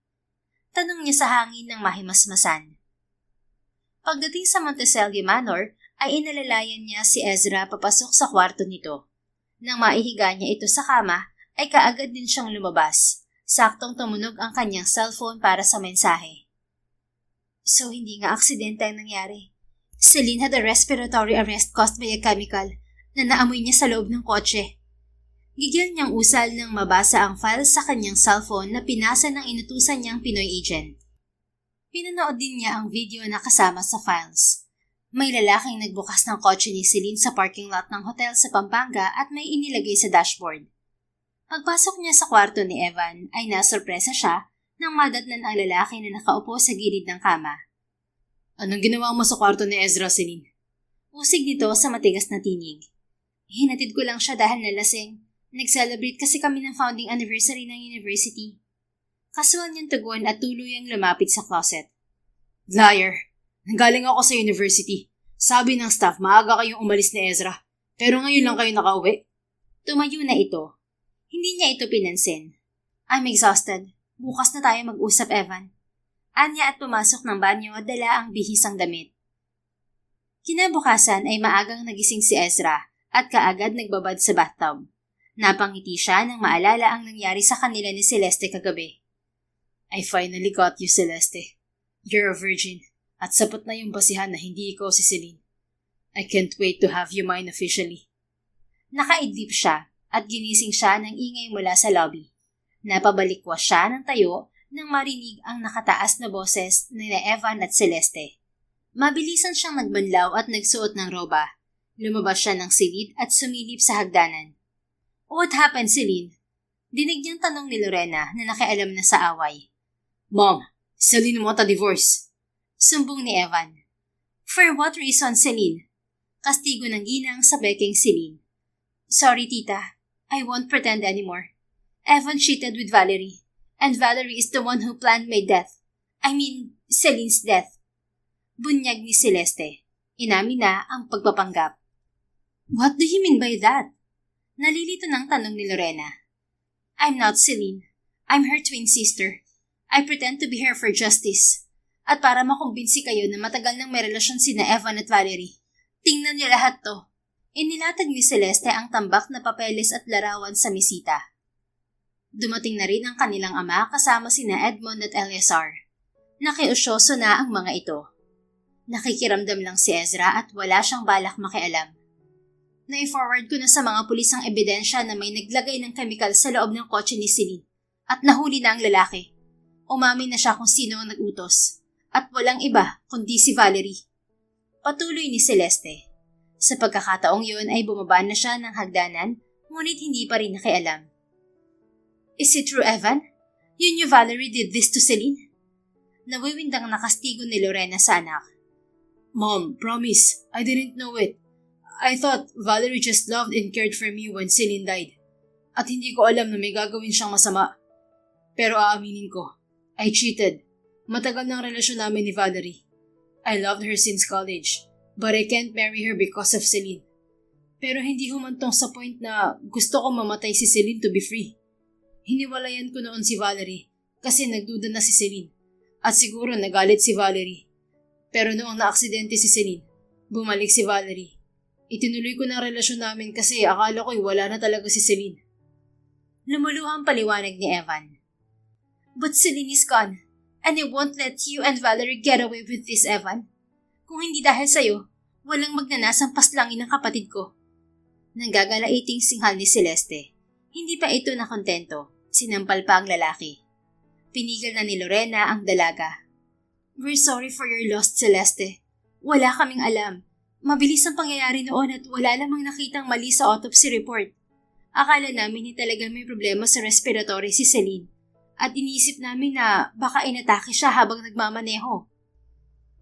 Tanong niya sa hangin ng mahimasmasan. Pagdating sa Monticello Manor, ay inalalayan niya si Ezra papasok sa kwarto nito. Nang maihiga niya ito sa kama, ay kaagad din siyang lumabas. Saktong tumunog ang kanyang cellphone para sa mensahe. So, hindi nga aksidente ang nangyari. Celine had a respiratory arrest caused by a chemical na naamoy niya sa loob ng kotse. Gigil niyang usal nang mabasa ang file sa kanyang cellphone na pinasa ng inutusan niyang Pinoy agent. Pinanood din niya ang video na kasama sa files. May lalaking nagbukas ng kotse ni Celine sa parking lot ng hotel sa Pampanga at may inilagay sa dashboard. Pagpasok niya sa kwarto ni Evan ay nasurpresa siya nang madatnan ang lalaki na nakaupo sa gilid ng kama. Anong ginawa mo sa kwarto ni Ezra, Celine? Usig nito sa matigas na tinig. Hinatid ko lang siya dahil nalasing. Nag-celebrate kasi kami ng founding anniversary ng university. Kasual niyang tugon at tuluyang lumapit sa closet. Liar! Nanggaling ako sa university. Sabi ng staff, maaga kayong umalis ni Ezra. Pero ngayon lang kayo nakauwi. Tumayo na ito. Hindi niya ito pinansin. I'm exhausted. Bukas na tayo mag-usap, Evan. Anya at pumasok ng banyo at dala ang bihisang damit. Kinabukasan ay maagang nagising si Ezra at kaagad nagbabad sa bathtub. Napangiti siya nang maalala ang nangyari sa kanila ni Celeste kagabi. I finally got you, Celeste. You're a virgin. At sapat na yung basihan na hindi ikaw si Celine. I can't wait to have you mine officially. Nakaidlip siya at ginising siya ng ingay mula sa lobby. Napabalikwas siya ng tayo nang marinig ang nakataas na boses ni Evan at Celeste. Mabilisan siyang nagbanlaw at nagsuot ng roba. Lumabas siya ng silid at sumilip sa hagdanan. What happened, Celine? Dinig niyang tanong ni Lorena na nakialam na sa away. Mom, Celine wants a divorce. Sumbong ni Evan. For what reason, Celine? Kastigo ng ginang sa beking Celine. Sorry, tita. I won't pretend anymore. Evan cheated with Valerie. And Valerie is the one who planned my death. I mean, Celine's death. Bunyag ni Celeste. Inamin na ang pagpapanggap. What do you mean by that? Nalilito ng tanong ni Lorena. I'm not Celine. I'm her twin sister. I pretend to be her for justice. At para makumbinsi kayo na matagal nang may relasyon sina Evan at Valerie. Tingnan niyo lahat to. Inilatag ni Celeste ang tambak na papeles at larawan sa mesita. Dumating na rin ang kanilang ama kasama sina Edmond at Eleazar. Nakiusyoso na ang mga ito. Nakikiramdam lang si Ezra at wala siyang balak makialam. Na-forward ko na sa mga pulis ang ebidensya na may naglagay ng chemical sa loob ng kotse ni Celine at nahuli na ang lalaki. Umamin na siya kung sino ang nag-utos at walang iba kundi si Valerie. Patuloy ni Celeste. Sa pagkakataong yun ay bumaba na siya ng hagdanan ngunit hindi pa rin nakialam. Is it true, Evan? You knew Valerie did this to Celine? Nawiwindang nakastigo ni Lorena sa anak. Mom, promise, I didn't know it. I thought Valerie just loved and cared for me when Celine died. At hindi ko alam na may gagawin siyang masama. Pero aaminin ko, I cheated. Matagal na ang relasyon namin ni Valerie. I loved her since college, but I can't marry her because of Celine. Pero hindi humantong sa point na gusto ko mamatay si Celine to be free. Hiniwalayan ko noon si Valerie kasi nagduda na si Celine. At siguro nagalit si Valerie. Pero noong naaksidente si Celine, bumalik si Valerie. Itinuloy ko na ang relasyon namin kasi akala ko'y wala na talaga si Celine. Lumuluhang paliwanag ni Evan. But Celine is gone, and I won't let you and Valerie get away with this, Evan. Kung hindi dahil sa'yo, walang magnanasang paslangin ng kapatid ko. Nanggagalaiting singhal ni Celeste. Hindi pa ito nakontento. Sinampal pa ang lalaki. Pinigil na ni Lorena ang dalaga. We're sorry for your loss, Celeste. Wala kaming alam. Mabilis ang pangyayari noon at wala lamang nakitang mali sa autopsy report. Akala namin talaga may problema sa respiratory si Celine. At iniisip namin na baka inatake siya habang nagmamaneho.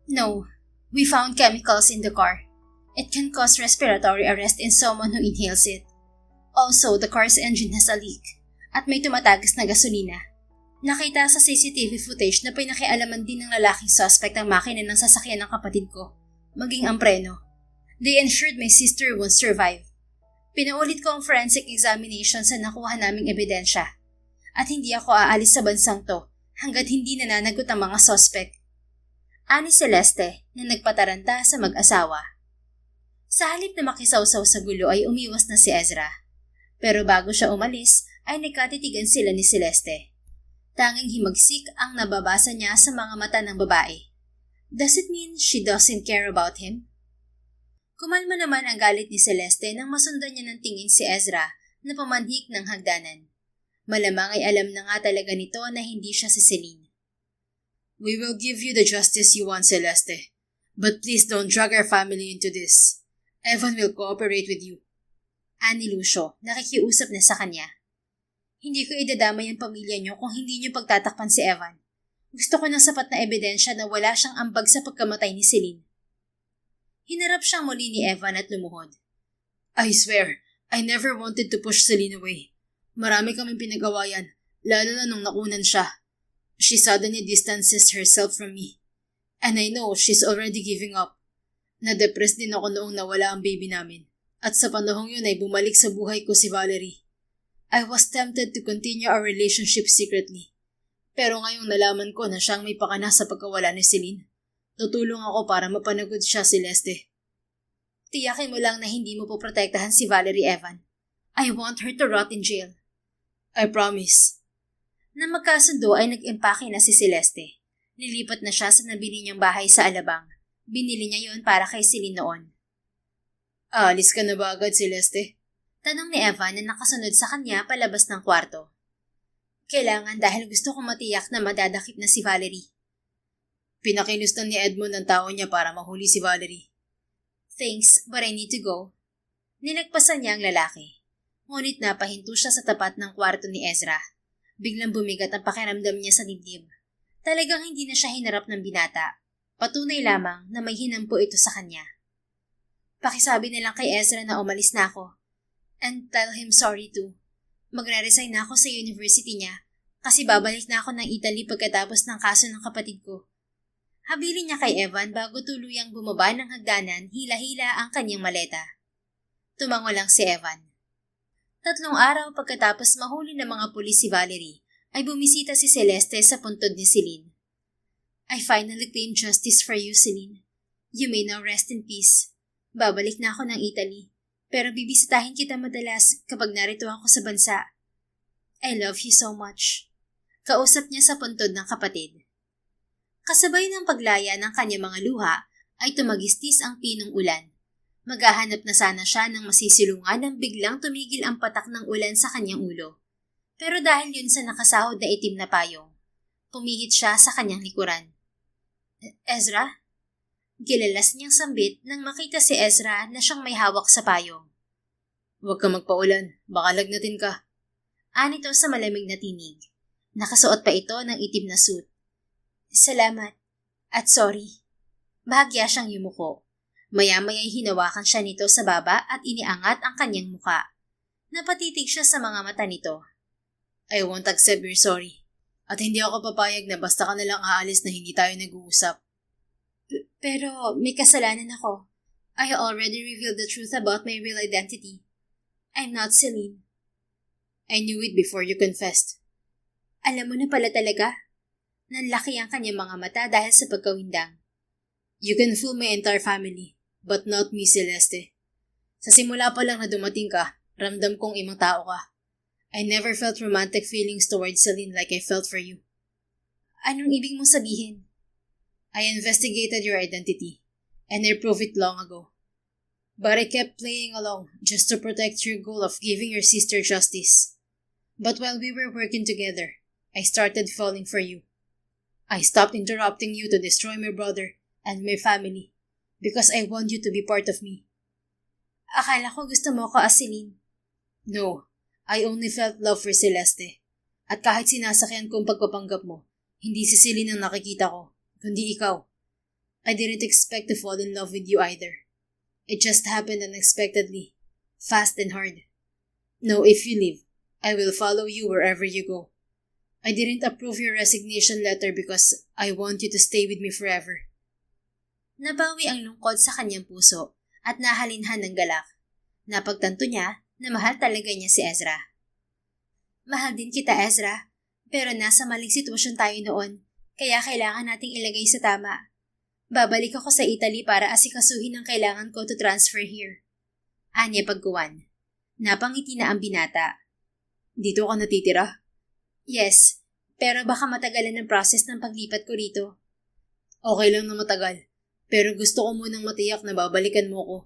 No, we found chemicals in the car. It can cause respiratory arrest in someone who inhales it. Also, the car's engine has a leak at may tumatagas na gasolina. Nakita sa CCTV footage na pinakialaman din ng lalaking suspect ang makina ng sasakyan ng kapatid ko, maging ang preno. They ensured my sister won't survive. Pinaulit ko ang forensic examination sa nakuha naming ebidensya. At hindi ako aalis sa bansang to hanggat hindi nananagot ang mga suspect. Ani Celeste na nagpataranta sa mag-asawa. Sa halip na makisawsaw sa gulo ay umiwas na si Ezra. Pero bago siya umalis ay nagkatitigan sila ni Celeste. Tanging himagsik ang nababasa niya sa mga mata ng babae. Does it mean she doesn't care about him? Kumalma naman ang galit ni Celeste nang masundan niya ng tingin si Ezra na pamanhik ng hagdanan. Malamang ay alam na nga talaga nito na hindi siya si Celine. We will give you the justice you want, Celeste. But please don't drag our family into this. Evan will cooperate with you. Ani Lucio, nakikiusap na sa kanya. Hindi ko idadamay ang pamilya niyo kung hindi niyo pagtatakpan si Evan. Gusto ko ng sapat na ebidensya na wala siyang ambag sa pagkamatay ni Celine. Hinarap siyang muli ni Evan at lumuhod. I swear, I never wanted to push Celine away. Marami kaming pinagawayan, lalo na nung nakunan siya. She suddenly distances herself from me. And I know she's already giving up. Na-depressed din ako noong nawala ang baby namin. At sa panahong yun ay bumalik sa buhay ko si Valerie. I was tempted to continue our relationship secretly. Pero ngayong nalaman ko na siyang may pakana sa pagkawala ni Celine, tutulong ako para mapanagod siya, Celeste. Tiyakin mo lang na hindi mo po protektahan si Valerie, Evan. I want her to rot in jail. I promise. Na magkasundo ay nag-empake na si Celeste. Nilipat na siya sa nabili niyang bahay sa Alabang. Binili niya yon para kay Celine noon. Aalis ka na ba agad, Celeste? Tanong ni Evan na nakasunod sa kanya palabas ng kwarto. Kailangan dahil gusto kong matiyak na madadakip na si Valerie. Pinakilustan ni Edmond ang tao niya para mahuli si Valerie. Thanks, but I need to go. Nilagpasan niya ang lalaki. Ngunit napahinto siya sa tapat ng kwarto ni Ezra. Biglang bumigat ang pakiramdam niya sa dibdib. Talagang hindi na siya hinarap ng binata. Patunay lamang na may hinampo ito sa kanya. Pakisabi na lang kay Ezra na umalis na ako. And tell him sorry too. Magre-resign na ako sa university niya kasi babalik na ako ng Italy pagkatapos ng kaso ng kapatid ko. Habilin niya kay Evan bago tuluyang bumaba ng hagdanan, hila-hila ang kanyang maleta. Tumango lang si Evan. 3 araw pagkatapos mahuli ng mga pulis si Valerie, ay bumisita si Celeste sa puntod ni Celine. I finally claimed justice for you, Celine. You may now rest in peace. Babalik na ako ng Italy, pero bibisitahin kita madalas kapag narito ako sa bansa. I love you so much. Kausap niya sa puntod ng kapatid. Kasabay ng paglaya ng kanyang mga luha, ay tumagistis ang pinong ulan. Maghahanap na sana siya ng masisilungan nang biglang tumigil ang patak ng ulan sa kanyang ulo. Pero dahil yun sa nakasahod na itim na payong, pumihit siya sa kanyang likuran. Ezra? Gilalas niyang sambit nang makita si Ezra na siyang may hawak sa payong. Huwag ka magpaulan, baka lagnatin ka. Anito sa malamig na tinig. Nakasuot pa ito ng itim na suit. Salamat. At sorry. Bahagya siyang yumuko. Maya-maya'y hinawakan siya nito sa baba at iniangat ang kanyang muka. Napatitig siya sa mga mata nito. I won't accept your sorry. At hindi ako papayag na basta ka na lang aalis na hindi tayo nag-uusap. Pero may kasalanan ako. I already revealed the truth about my real identity. I'm not Celine. I knew it before you confessed. Alam mo na pala talaga. Nanlaki ang kanyang mga mata dahil sa pagkawindang. You can fool my entire family, but not me, Celeste. Sa simula pa lang na dumating ka, ramdam kong ibang tao ka. I never felt romantic feelings towards Celine like I felt for you. Anong ibig mong sabihin? I investigated your identity, and I proved it long ago. But I kept playing along just to protect your goal of giving your sister justice. But while we were working together, I started falling for you. I stopped interrupting you to destroy my brother and my family because I want you to be part of me. Akala ko gusto mo ko as Celine. No, I only felt love for Celeste. At kahit sinasakyan ko ang pagpapanggap mo, hindi si Celine ang nakikita ko, kundi ikaw. I didn't expect to fall in love with you either. It just happened unexpectedly, fast and hard. No, if you leave, I will follow you wherever you go. I didn't approve your resignation letter because I want you to stay with me forever. Nabawi ang lungkod sa kanyang puso at nahalinhan ng galak. Napagtanto niya na mahal talaga niya si Ezra. Mahal din kita, Ezra, pero nasa maling sitwasyon tayo noon, kaya kailangan nating ilagay sa tama. Babalik ako sa Italy para asikasuhin ang kailangan ko to transfer here. Anya pagkuwan. Napangiti na ang binata. Dito ka natitira? Yes, pero baka matagalan ang process ng paglipat ko rito. Okay lang na matagal. Pero gusto ko munang matiyak na babalikan mo ko.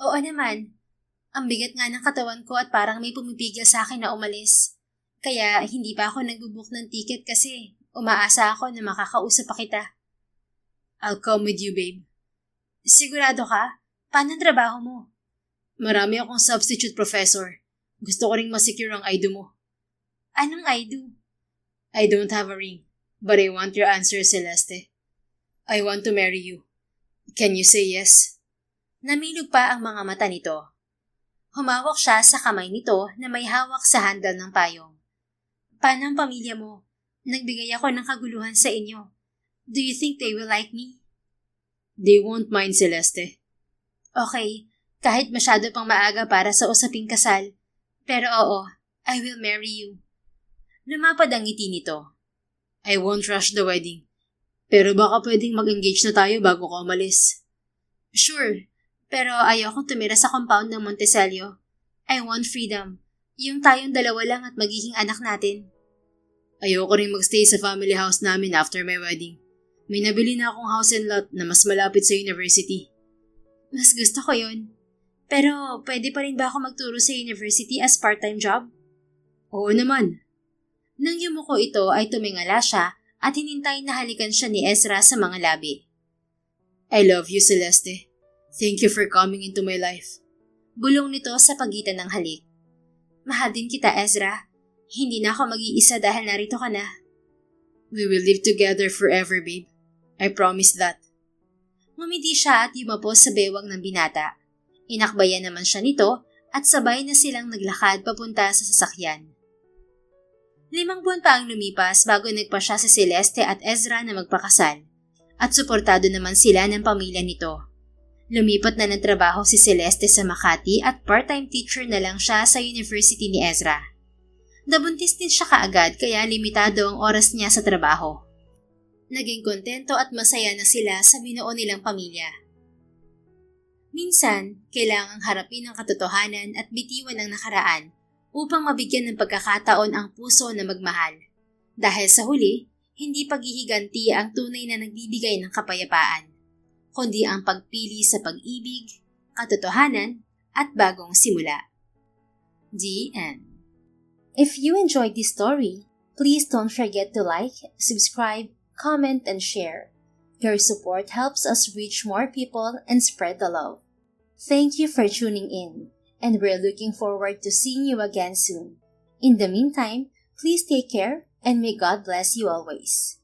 Oo naman. Ang bigat nga ng katawan ko at parang may pumipigil sa akin na umalis. Kaya hindi pa ako nagbubook ng ticket kasi umaasa ako na makakausap pa kita. I'll come with you, babe. Sigurado ka? Paano ang trabaho mo? Marami akong substitute professor. Gusto ko ring masecure ang I do mo. Anong I do? I don't have a ring, but I want your answer, Celeste. I want to marry you. Can you say yes? Namilog pa ang mga mata nito. Humawak siya sa kamay nito na may hawak sa handle ng payong. Paano ang pamilya mo? Nagbigay ako ng kaguluhan sa inyo. Do you think they will like me? They won't mind, Celeste. Okay, kahit masyado pang maaga para sa usaping kasal. Pero oo, I will marry you. Lumapad ang ngiti nito. I won't rush the wedding. Pero baka pwedeng mag-engage na tayo bago ka umalis. Sure, pero ayokong tumira sa compound ng Monticello. I want freedom. Yung tayong dalawa lang at magiging anak natin. Ayoko rin magstay sa family house namin after my wedding. May nabili na akong house and lot na mas malapit sa university. Mas gusto ko yun. Pero pwede pa rin ba ako magturo sa university as part-time job? Oo naman. Nang yumuko ito ay tumingala siya at hinintay na halikan siya ni Ezra sa mga labi. I love you, Celeste. Thank you for coming into my life. Bulong nito sa pagitan ng halik. Mahal din kita, Ezra. Hindi na ako mag-iisa dahil narito ka na. We will live together forever, babe. I promise that. Ngumiti siya at yumapos sa bewang ng binata. Inakbayan naman siya nito at sabay na silang naglakad papunta sa sasakyan. 5 buwan pa ang lumipas bago nagpasya si Celeste at Ezra na magpakasal. At suportado naman sila ng pamilya nito. Lumipat na ng trabaho si Celeste sa Makati at part-time teacher na lang siya sa university ni Ezra. Nabuntis din siya kaagad kaya limitado ang oras niya sa trabaho. Naging kontento at masaya na sila sa binuo nilang pamilya. Minsan, kailangang harapin ang katotohanan at bitiwan ang nakaraan upang mabigyan ng pagkakataon ang puso na magmahal. Dahil sa huli, hindi paghihiganti ang tunay na nagbibigay ng kapayapaan, kundi ang pagpili sa pag-ibig, katotohanan, at bagong simula. The end. If you enjoyed this story, please don't forget to like, subscribe, comment, and share. Your support helps us reach more people and spread the love. Thank you for tuning in, and we're looking forward to seeing you again soon. In the meantime, please take care and may God bless you always.